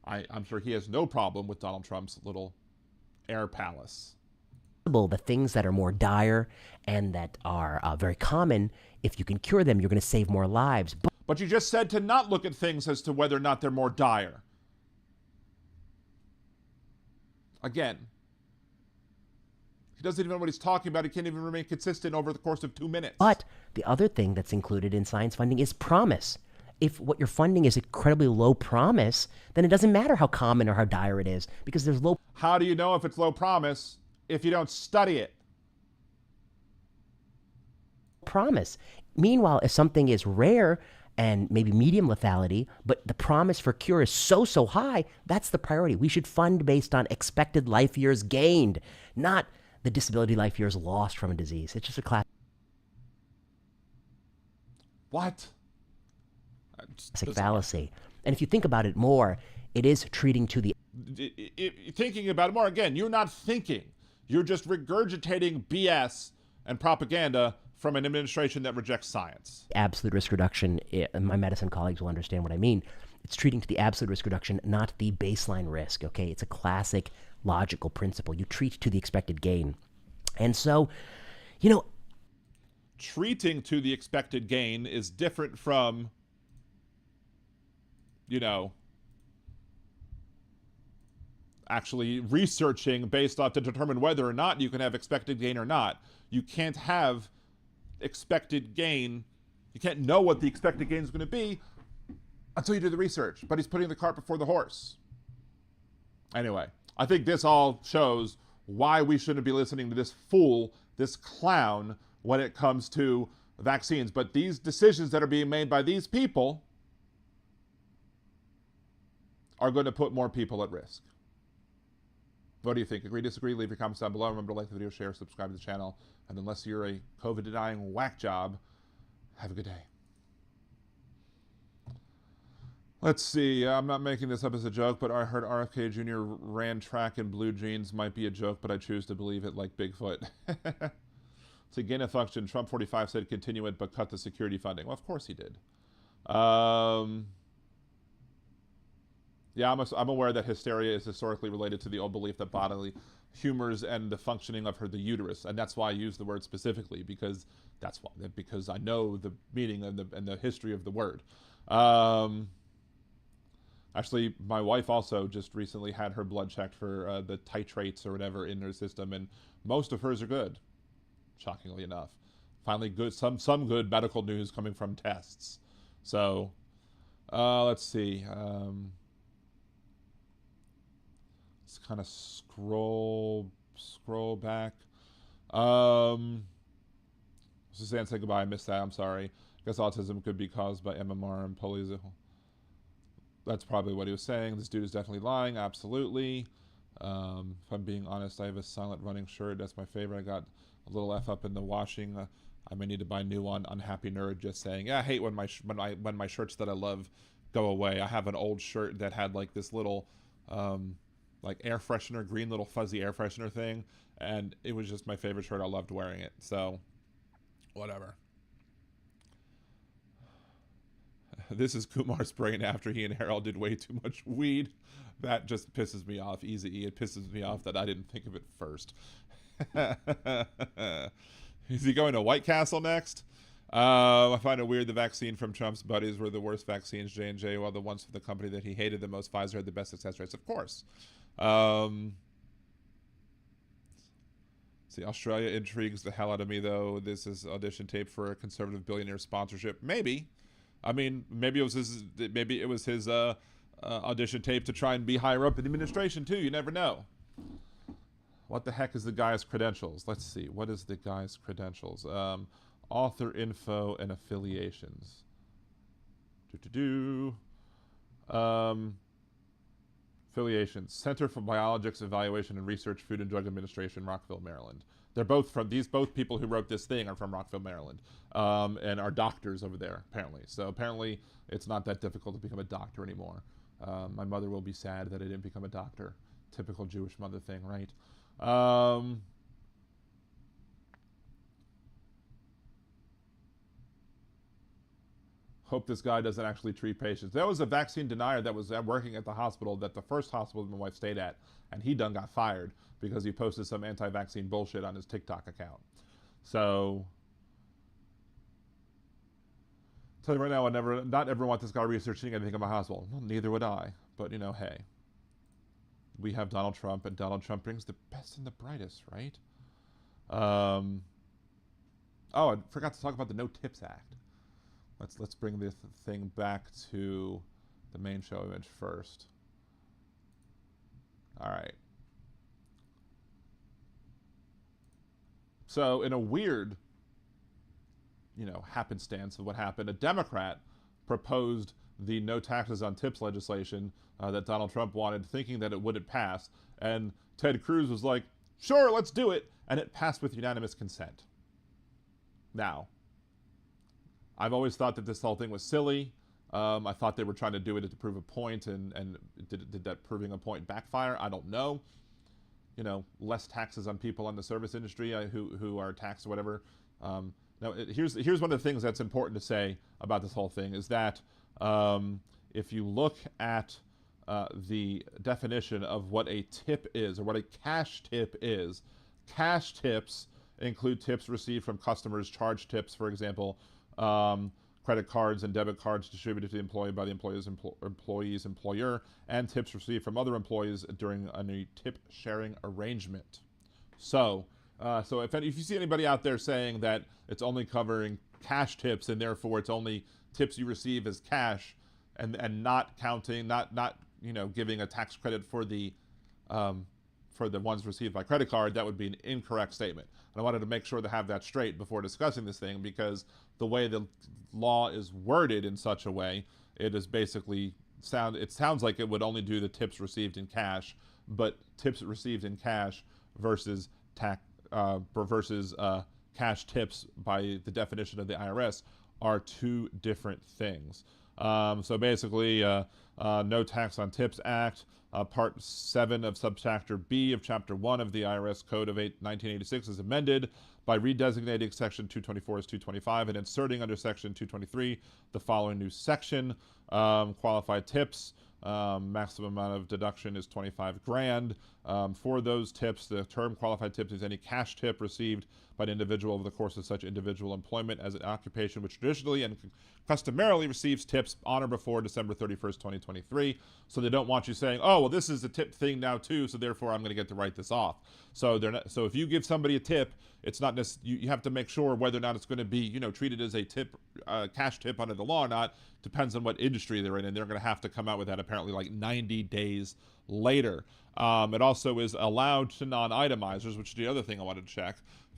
I'm sure he has no problem with Donald Trump's little air palace. The things that are more dire and that are very common, if you can cure them, you're going to save more lives. But you just said to not look at things as to whether or not they're more dire. Again, he doesn't even know what he's talking about. He can't even remain consistent over the course of 2 minutes. But the other thing that's included in science funding is promise. If what you're funding is incredibly low promise, then it doesn't matter how common or how dire it is, because there's low. How do you know if it's low promise if you don't study it? Promise. Meanwhile, if something is rare and maybe medium lethality, but the promise for cure is so high, that's the priority. We should fund based on expected life years gained, not the disability life years lost from a disease. It's just a classic What? fallacy. And if you think about it more, it is treating to the... Thinking about it more, again, you're not thinking. You're just regurgitating BS and propaganda from an administration that rejects science. Absolute risk reduction, my medicine colleagues will understand what I mean. It's treating to the absolute risk reduction, not the baseline risk, okay? It's a classic logical principle. You treat to the expected gain. And so, you know... Treating to the expected gain is different from, you know, actually researching based off to determine whether or not you can have expected gain or not. You can't have expected gain. You can't know what the expected gain is going to be until you do the research. But he's putting the cart before the horse. Anyway, I think this all shows why we shouldn't be listening to this fool, this clown, when it comes to vaccines. But these decisions that are being made by these people are going to put more people at risk. What do you think? Agree, disagree? Leave your comments down below. Remember to like the video, share, subscribe to the channel. And unless you're a COVID-denying whack job, have a good day. Let's see. I'm not making this up as a joke, but I heard RFK Jr. ran track in blue jeans. Might be a joke, but I choose to believe it like Bigfoot. To gain a function, Trump 45 said continue it, but cut the security funding. Well, of course he did. Yeah, I'm aware that hysteria is historically related to the old belief that bodily humors and the functioning of the uterus, and that's why I use the word specifically, because because I know the meaning and the history of the word. Actually, my wife also just recently had her blood checked for the titrates or whatever in her system, and most of hers are good, shockingly enough. Finally, good some good medical news coming from tests. So, let's see. Let's kind of scroll back. Suzanne said goodbye. I missed that. I'm sorry. I guess autism could be caused by MMR and polio. That's probably what he was saying. This dude is definitely lying. Absolutely. If I'm being honest, I have a silent running shirt. That's my favorite. I got a little F up in the washing. I may need to buy a new one. Unhappy nerd just saying, yeah, I hate when my shirts that I love go away. I have an old shirt that had like this little like air freshener, green little fuzzy air freshener thing, and it was just my favorite shirt. I loved wearing it. So whatever. This is Kumar's brain after he and Harold did way too much weed. That just pisses me off. Easy E. It pisses me off that I didn't think of it first. Is he going to White Castle next? I find it weird the vaccine from Trump's buddies were the worst vaccines, J&J, while the ones from the company that he hated the most, Pfizer, had the best success rates. Of course. See, Australia intrigues the hell out of me, though. This is audition tape for a conservative billionaire sponsorship. Maybe. I mean, maybe it was his audition tape to try and be higher up in the administration, too. You never know. What the heck is the guy's credentials? Let's see. What is the guy's credentials? Author info and affiliations. Affiliations. Center for Biologics Evaluation and Research, Food and Drug Administration, Rockville, Maryland. They're both from both people who wrote this thing are from Rockville, Maryland, and are doctors over there, apparently. So apparently it's not that difficult to become a doctor anymore. My mother will be sad that I didn't become a doctor. Typical Jewish mother thing, right? Hope this guy doesn't actually treat patients. There was a vaccine denier that was working at the hospital, that the first hospital my wife stayed at, and he done got fired because he posted some anti-vaccine bullshit on his TikTok account. So, tell you right now, not ever want this guy researching anything about hospital. Well, neither would I. But you know, hey, we have Donald Trump, and Donald Trump brings the best and the brightest, right? Oh, I forgot to talk about the No Tips Act. Let's bring this thing back to the main show image first. All right. So in a weird, happenstance of what happened, a Democrat proposed the no taxes on tips legislation that Donald Trump wanted, thinking that it wouldn't pass. And Ted Cruz was like, sure, let's do it. And it passed with unanimous consent. Now, I've always thought that this whole thing was silly. I thought they were trying to do it to prove a point, and did that proving a point backfire? I don't know. Less taxes on people in the service industry who are taxed or whatever. Now, here's one of the things that's important to say about this whole thing is that if you look at the definition of what a tip is, or what a cash tip is, cash tips include tips received from customers, charge tips, for example, credit cards and debit cards distributed to the employee by the employee's employer, and tips received from other employees during a tip-sharing arrangement. So if you see anybody out there saying that it's only covering cash tips and therefore it's only tips you receive as cash, and not counting, not giving a tax credit for the ones received by credit card, that would be an incorrect statement. And I wanted to make sure to have that straight before discussing this thing, because the way the law is worded in such a way, it is basically it sounds like it would only do the tips received in cash, but tips received in cash versus cash tips by the definition of the IRS are two different things. So basically, No Tax on Tips Act, Part 7 of Subchapter B of Chapter 1 of the IRS Code of 1986 is amended by redesignating Section 224 as 225 and inserting under Section 223 the following new section: qualified tips. Maximum amount of deduction is $25,000. For those tips, the term qualified tips is any cash tip received by an individual over the course of such individual employment as an occupation which traditionally and customarily receives tips on or before December 31st, 2023. So they don't want you saying, oh, well, this is a tip thing now too, so therefore I'm going to get to write this off. So if you give somebody a tip, it's not you have to make sure whether or not it's going to be treated as a tip, cash tip under the law or not. Depends on what industry they're in, and they're going to have to come out with that apparently like 90 days later. It also is allowed to non-itemizers, which is the other thing I wanted to check.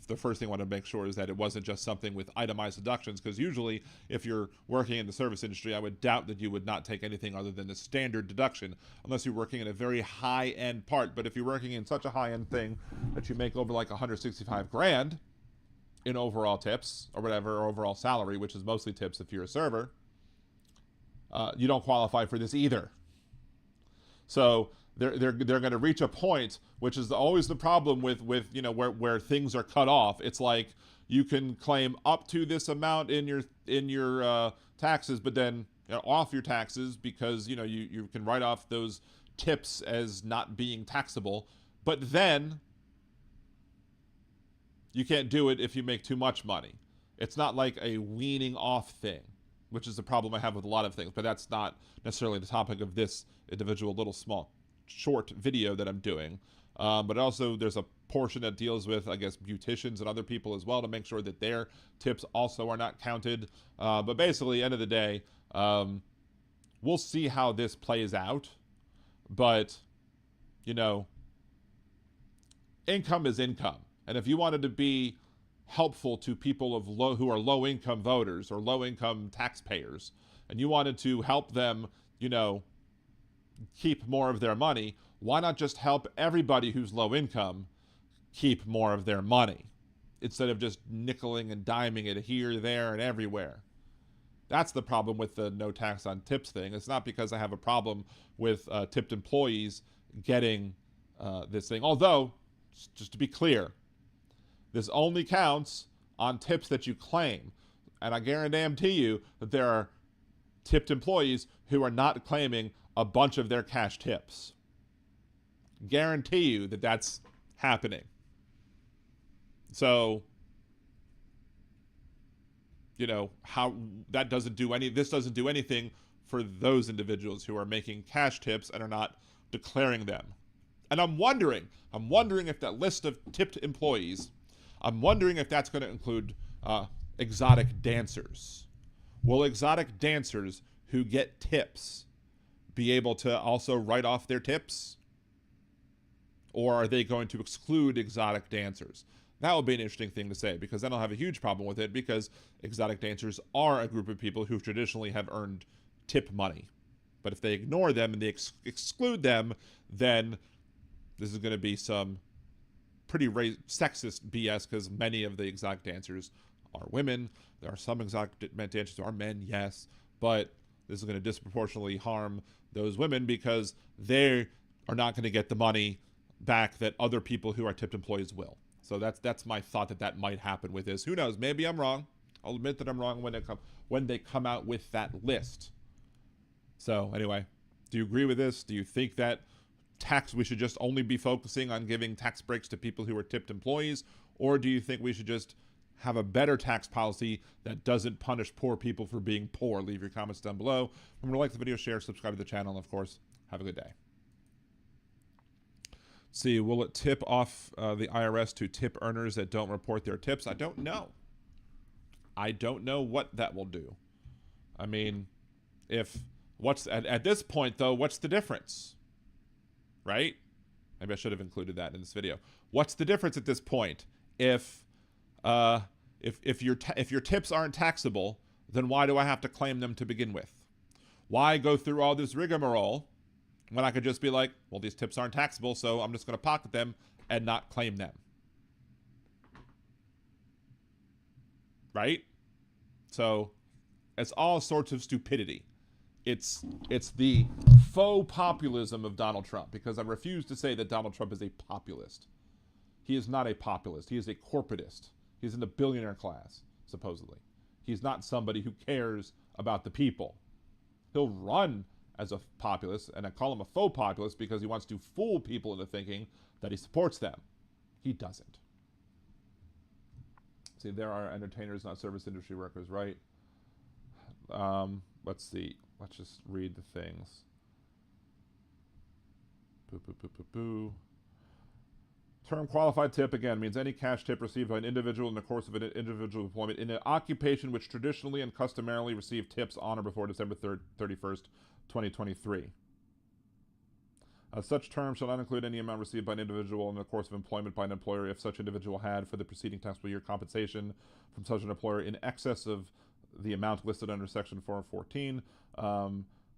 The first thing I wanted to make sure is that it wasn't just something with itemized deductions, because usually if you're working in the service industry, I would doubt that you would not take anything other than the standard deduction, unless you're working in a very high-end part. But if you're working in such a high-end thing that you make over like $165,000 in overall tips or whatever, or overall salary, which is mostly tips if you're a server, you don't qualify for this either. So they're going to reach a point, which is always the problem with where things are cut off. It's like you can claim up to this amount in your taxes, but then off your taxes because you can write off those tips as not being taxable, but then you can't do it if you make too much money. It's not like a weaning off thing, which is the problem I have with a lot of things, but that's not necessarily the topic of this individual little small short video that I'm doing. But also there's a portion that deals with, I guess, beauticians and other people as well, to make sure that their tips also are not counted. But basically, end of the day, we'll see how this plays out. But, income is income. And if you wanted to be helpful to people who are low-income voters or low-income taxpayers, and you wanted to help them, keep more of their money, why not just help everybody who's low income keep more of their money instead of just nickeling and diming it here, there, and everywhere? That's the problem with the no tax on tips thing. It's not because I have a problem with tipped employees getting this thing. Although, just to be clear, this only counts on tips that you claim. And I guarantee you that there are tipped employees who are not claiming a bunch of their cash tips. Guarantee you that that's happening. So, you know, how that doesn't do this doesn't do anything for those individuals who are making cash tips and are not declaring them. And I'm wondering if that list of tipped employees, I'm wondering if that's going to include exotic dancers. Will exotic dancers who get tips be able to also write off their tips? Or are they going to exclude exotic dancers? That would be an interesting thing to say, because then I'll have a huge problem with it, because exotic dancers are a group of people who traditionally have earned tip money. But if they ignore them and they exclude them, then this is going to be some pretty sexist BS, because many of the exotic dancers are women. There are some exotic dancers who are men, yes, but this is going to disproportionately harm those women because they are not going to get the money back that other people who are tipped employees will. So that's my thought that might happen with this. Who knows? Maybe I'm wrong. I'll admit that I'm wrong when they come out with that list. So anyway, do you agree with this? Do you think that we should just only be focusing on giving tax breaks to people who are tipped employees? Or do you think we should just have a better tax policy that doesn't punish poor people for being poor? Leave your comments down below. Remember to like the video, share, subscribe to the channel, and of course, have a good day. See, will it tip off the IRS to tip earners that don't report their tips? I don't know. I don't know what that will do. I mean, at this point though, what's the difference? Right? Maybe I should have included that in this video. What's the difference at this point? If your tips aren't taxable, then why do I have to claim them to begin with? Why go through all this rigmarole when I could just be like, well, these tips aren't taxable, so I'm just going to pocket them and not claim them? Right? So it's all sorts of stupidity. It's the faux populism of Donald Trump, because I refuse to say that Donald Trump is a populist. He is not a populist. He is a corporatist. He's in the billionaire class, supposedly. He's not somebody who cares about the people. He'll run as a populist, and I call him a faux populist because he wants to fool people into thinking that he supports them. He doesn't. See, there are entertainers, not service industry workers, right? Let's see. Let's just read the things. Term qualified tip, again, means any cash tip received by an individual in the course of an individual employment in an occupation which traditionally and customarily received tips on or before December 31st, 2023. Such term shall not include any amount received by an individual in the course of employment by an employer if such individual had, for the preceding taxable year, compensation from such an employer in excess of the amount listed under Section 414.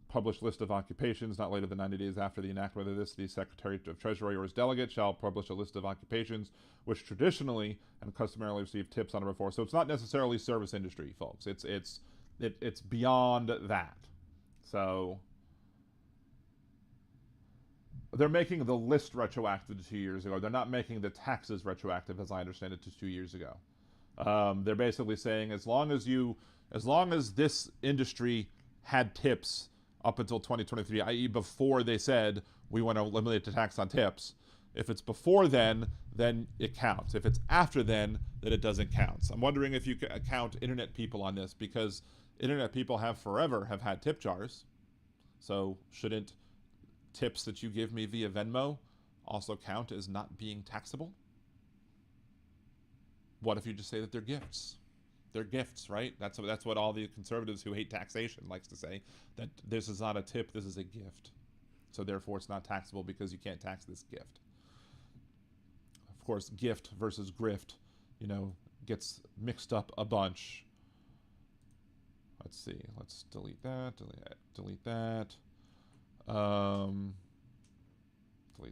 Published list of occupations not later than 90 days after the enactment of this. The Secretary of Treasury or his delegate shall publish a list of occupations which traditionally and customarily receive tips on or before. So it's not necessarily service industry, folks. It's beyond that. So they're making the list retroactive to 2 years ago. They're not making the taxes retroactive, as I understand it, to 2 years ago. They're basically saying as long as this industry had tips up until 2023, i.e. before they said we want to eliminate the tax on tips, if it's before then it counts. If it's after then it doesn't count. So I'm wondering if you count internet people on this, because internet people have forever had tip jars. So shouldn't tips that you give me via Venmo also count as not being taxable? What if you just say that they're gifts? They're gifts, right? That's what all the conservatives who hate taxation likes to say, that this is not a tip, this is a gift. So therefore it's not taxable because you can't tax this gift. Of course, gift versus grift, gets mixed up a bunch. Let's see. Let's delete that, delete that. Delete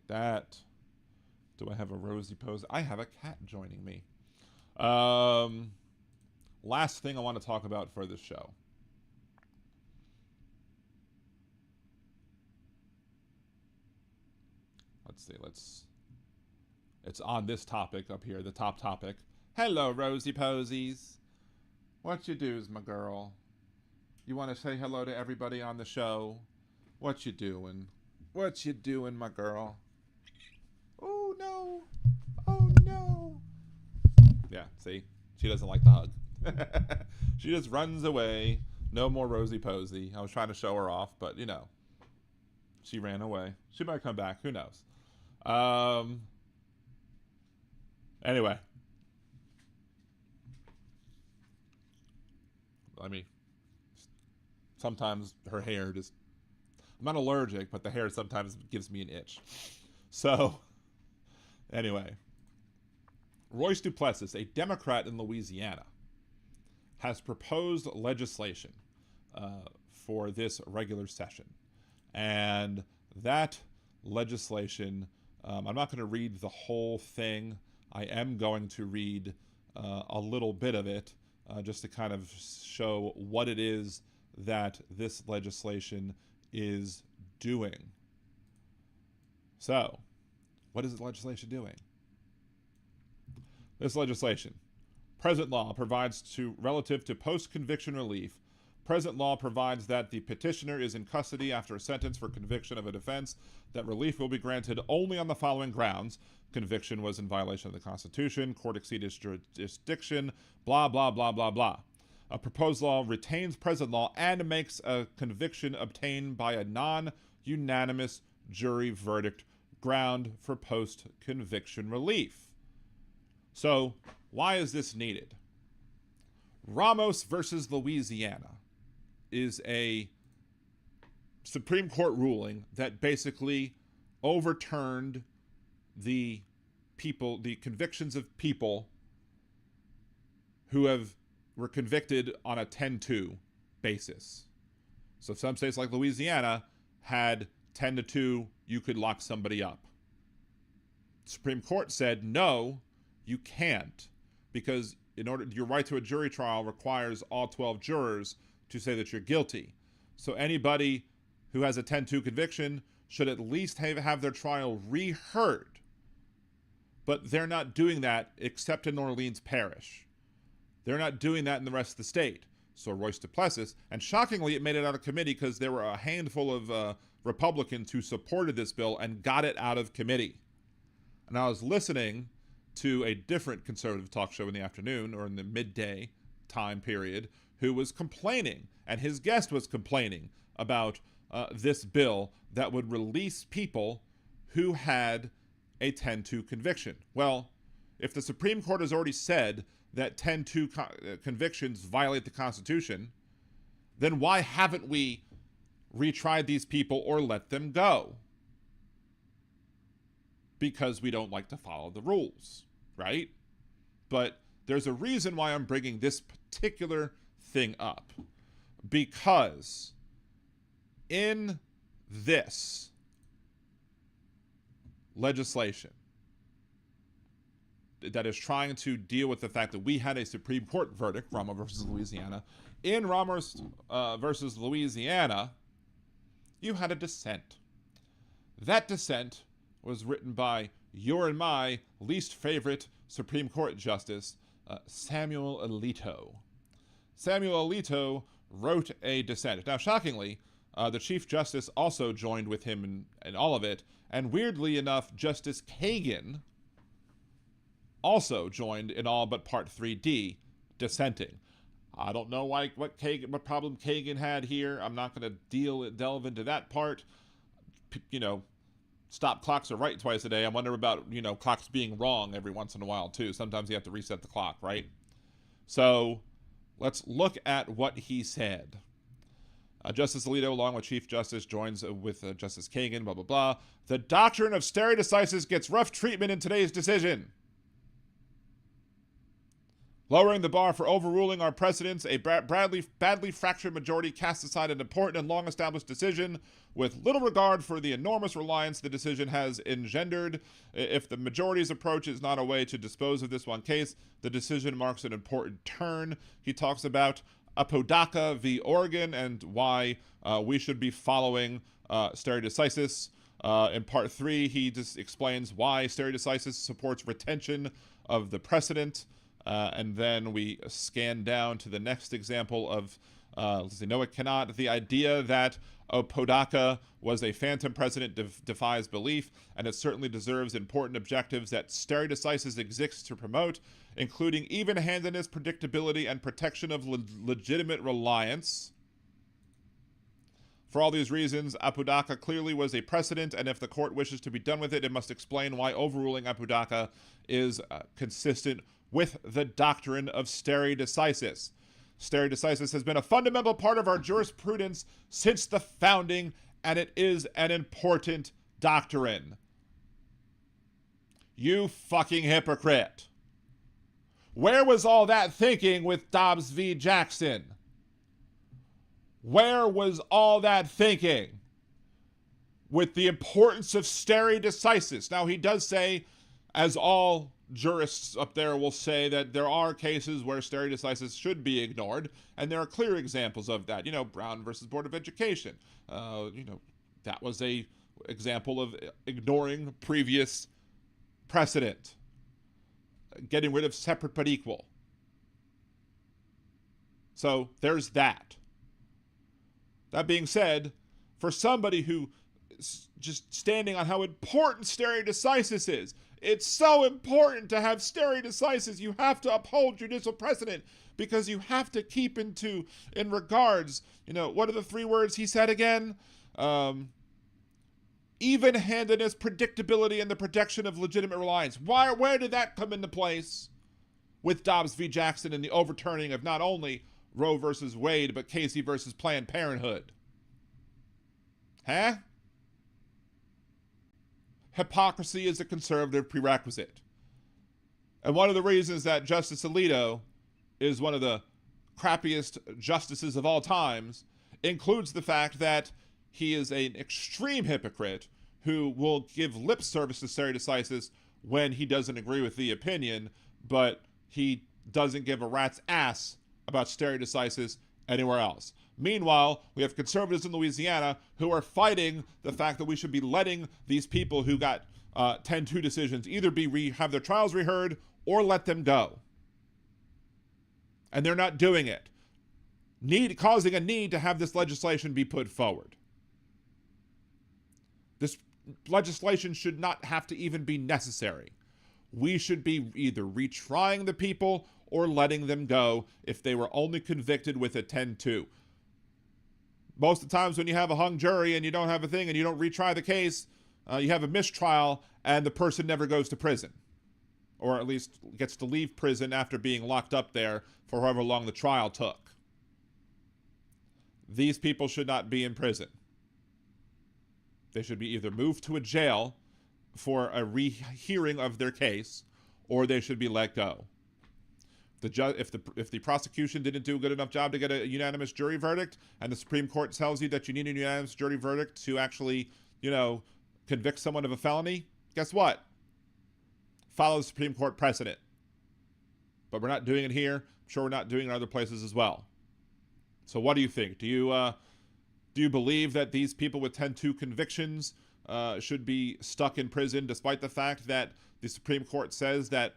that. Do I have a rosy pose? I have a cat joining me. Last thing I want to talk about for this show. Let's see, it's on this topic up here, the top topic. Hello, Rosy Posies. What you do's, my girl? You want to say hello to everybody on the show? What you doing? What you doing, my girl? Oh, no. Oh, no. Yeah, see? She doesn't like the hug. She just runs away. No more Rosie Posey. I was trying to show her off, but, you know, she ran away. She might come back. Who knows? Anyway. Sometimes her hair just... I'm not allergic, but the hair sometimes gives me an itch. So, anyway. Royce Duplessis, a Democrat in Louisiana, has proposed legislation for this regular session. And that legislation, I'm not going to read the whole thing. I am going to read a little bit of it just to kind of show what it is that this legislation is doing. So, what is the legislation doing? This legislation. Present law provides relative to post-conviction relief. Present law provides that the petitioner is in custody after a sentence for conviction of a offense, that relief will be granted only on the following grounds. Conviction was in violation of the Constitution, court exceeded jurisdiction, blah, blah, blah, blah, blah. A proposed law retains present law and makes a conviction obtained by a non-unanimous jury verdict ground for post-conviction relief. So, why is this needed? Ramos versus Louisiana is a Supreme Court ruling that basically overturned the convictions of people who were convicted on a 10-2 basis. So some states like Louisiana had 10-2, you could lock somebody up. Supreme Court said, no, you can't, because your right to a jury trial requires all 12 jurors to say that you're guilty. So anybody who has a 10-2 conviction should at least have their trial reheard. But they're not doing that except in Orleans Parish. They're not doing that in the rest of the state. So Royce Duplessis, and shockingly it made it out of committee because there were a handful of Republicans who supported this bill and got it out of committee. And I was listening to a different conservative talk show in the afternoon or in the midday time period who was complaining, and his guest was complaining about this bill that would release people who had a 10-2 conviction. Well, if the Supreme Court has already said that 10-2 convictions violate the Constitution, then why haven't we retried these people or let them go? Because we don't like to follow the rules, right? But there's a reason why I'm bringing this particular thing up. Because in this legislation that is trying to deal with the fact that we had a Supreme Court verdict, Ramos versus Louisiana, in Ramos versus Louisiana, you had a dissent. That dissent was written by your and my least favorite Supreme Court Justice, Samuel Alito. Samuel Alito wrote a dissent. Now, shockingly, the Chief Justice also joined with him in all of it, and weirdly enough, Justice Kagan also joined in all but Part 3D, dissenting. I don't know what problem Kagan had here. I'm not going to delve into that part. Stop clocks are right twice a day. I wonder about, clocks being wrong every once in a while, too. Sometimes you have to reset the clock, right? So let's look at what he said. Justice Alito, along with Chief Justice, joins with Justice Kagan, blah, blah, blah. The doctrine of stare decisis gets rough treatment in today's decision. Lowering the bar for overruling our precedents, a badly fractured majority casts aside an important and long-established decision with little regard for the enormous reliance the decision has engendered. If the majority's approach is not a way to dispose of this one case, the decision marks an important turn. He talks about Apodaca v. Oregon and why we should be following stare decisis. In Part 3, he just explains why stare decisis supports retention of the precedent. And then we scan down to the next example of Let's see. No, it cannot. The idea that Apodaca was a phantom president defies belief, and it certainly deserves important objectives that stare decisis exists to promote, including even-handedness, predictability, and protection of legitimate reliance. For all these reasons, Apodaca clearly was a precedent, and if the court wishes to be done with it, it must explain why overruling Apodaca is consistent with the doctrine of stare decisis. Stare decisis has been a fundamental part of our jurisprudence since the founding, and it is an important doctrine. You fucking hypocrite. Where was all that thinking with Dobbs v. Jackson? Where was all that thinking with the importance of stare decisis? Now, he does say, as all jurists up there will say, that there are cases where stare decisis should be ignored, and there are clear examples of that. You know, Brown versus Board of Education. That was a example of ignoring previous precedent, getting rid of separate but equal. So there's that. That being said, for somebody who is just standing on how important stare decisis is, it's so important to have stare decisis. You have to uphold judicial precedent because you have to keep in regards, what are the three words he said again? Even-handedness, predictability, and the protection of legitimate reliance. Where did that come into place with Dobbs v. Jackson and the overturning of not only Roe versus Wade, but Casey versus Planned Parenthood? Huh? Hypocrisy is a conservative prerequisite. And one of the reasons that Justice Alito is one of the crappiest justices of all times includes the fact that he is an extreme hypocrite who will give lip service to stare decisis when he doesn't agree with the opinion, but he doesn't give a rat's ass about stare decisis anywhere else. Meanwhile, we have conservatives in Louisiana who are fighting the fact that we should be letting these people who got 10-2 decisions either have their trials reheard or let them go. And they're not doing it, causing a need to have this legislation be put forward. This legislation should not have to even be necessary. We should be either retrying the people or letting them go if they were only convicted with a 10-2. Most of the times when you have a hung jury and you don't have a thing and you don't retry the case, you have a mistrial and the person never goes to prison. Or at least gets to leave prison after being locked up there for however long the trial took. These people should not be in prison. They should be either moved to a jail for a rehearing of their case, or they should be let go. If the prosecution didn't do a good enough job to get a unanimous jury verdict, and the Supreme Court tells you that you need a unanimous jury verdict to actually, convict someone of a felony, guess what? Follow the Supreme Court precedent. But we're not doing it here. I'm sure we're not doing it in other places as well. So what do you think? Do you believe that these people with 10-2 convictions should be stuck in prison, despite the fact that the Supreme Court says that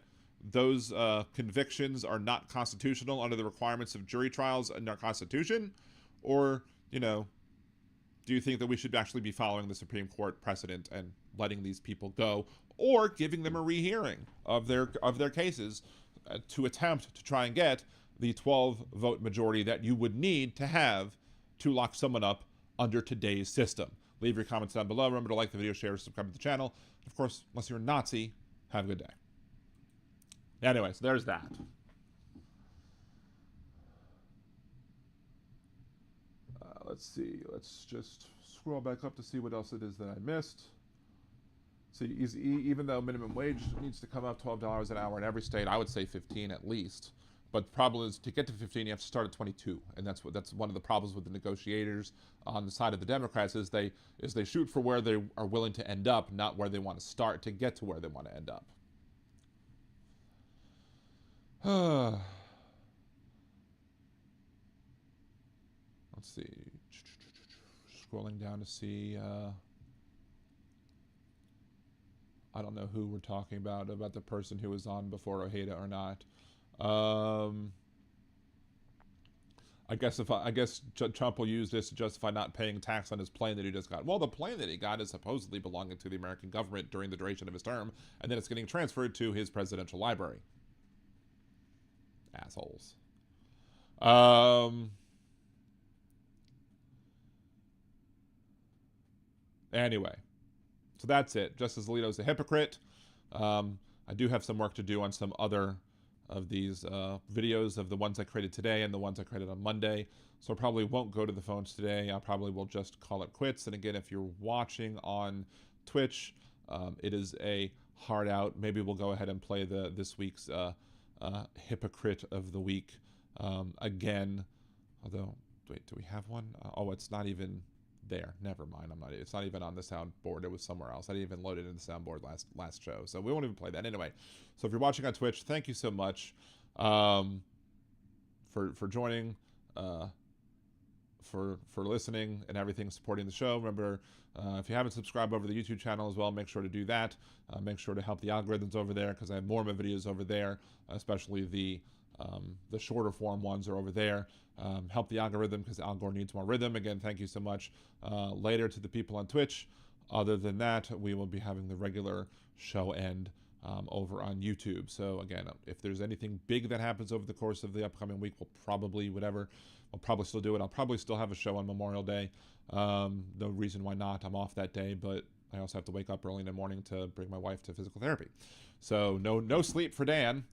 those convictions are not constitutional under the requirements of jury trials in our Constitution? Or, do you think that we should actually be following the Supreme Court precedent and letting these people go, or giving them a rehearing of their cases to attempt to try and get the 12-vote majority that you would need to have to lock someone up under today's system? Leave your comments down below. Remember to like the video, share, subscribe to the channel. Of course, unless you're a Nazi, have a good day. Anyways, there's that. Let's see. Let's just scroll back up to see what else it is that I missed. See, even though minimum wage needs to come up $12 an hour in every state, I would say 15 at least. But the problem is, to get to 15, you have to start at 22, and that's one of the problems with the negotiators on the side of the Democrats is they shoot for where they are willing to end up, not where they want to start to get to where they want to end up. Let's see. Scrolling down to see. I don't know who we're talking about the person who was on before Ojeda or not. I guess Trump will use this to justify not paying tax on his plane that he just got. Well, the plane that he got is supposedly belonging to the American government during the duration of his term, and then it's getting transferred to his presidential library. Assholes. Anyway, so that's it. Justice Alito is a hypocrite. I do have some work to do on some other of these videos of the ones I created today and the ones I created on Monday. So I probably won't go to the phones today. I probably will just call it quits. And again, if you're watching on Twitch, it is a hard out. Maybe we'll go ahead and play this week's Hypocrite of the Week again. Although, wait, do we have one? Oh, it's not even there. Never mind. It's not even on the soundboard. It was somewhere else. I didn't even load it in the soundboard last show, so we won't even play that anyway. So if you're watching on Twitch, thank you so much for joining, for listening and everything, supporting the show. Remember, if you haven't subscribed over the YouTube channel as well, make sure to do that. Make sure to help the algorithms over there, because I have more of my videos over there, especially the shorter form ones are over there. Help the algorithm, because Al Gore needs more rhythm. Again, thank you so much. Later to the people on Twitch. Other than that, we will be having the regular show end over on YouTube. So again, if there's anything big that happens over the course of the upcoming week, we'll probably still do it. I'll probably still have a show on Memorial Day. No reason why not. I'm off that day, but I also have to wake up early in the morning to bring my wife to physical therapy. So no sleep for Dan,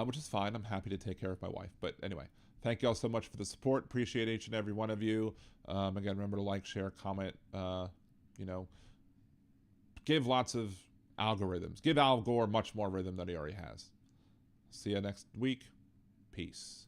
which is fine. I'm happy to take care of my wife. But anyway, thank you all so much for the support. Appreciate each and every one of you. Again, remember to like, share, comment, give lots of algorithms. Give Al Gore much more rhythm than he already has. See you next week. Peace.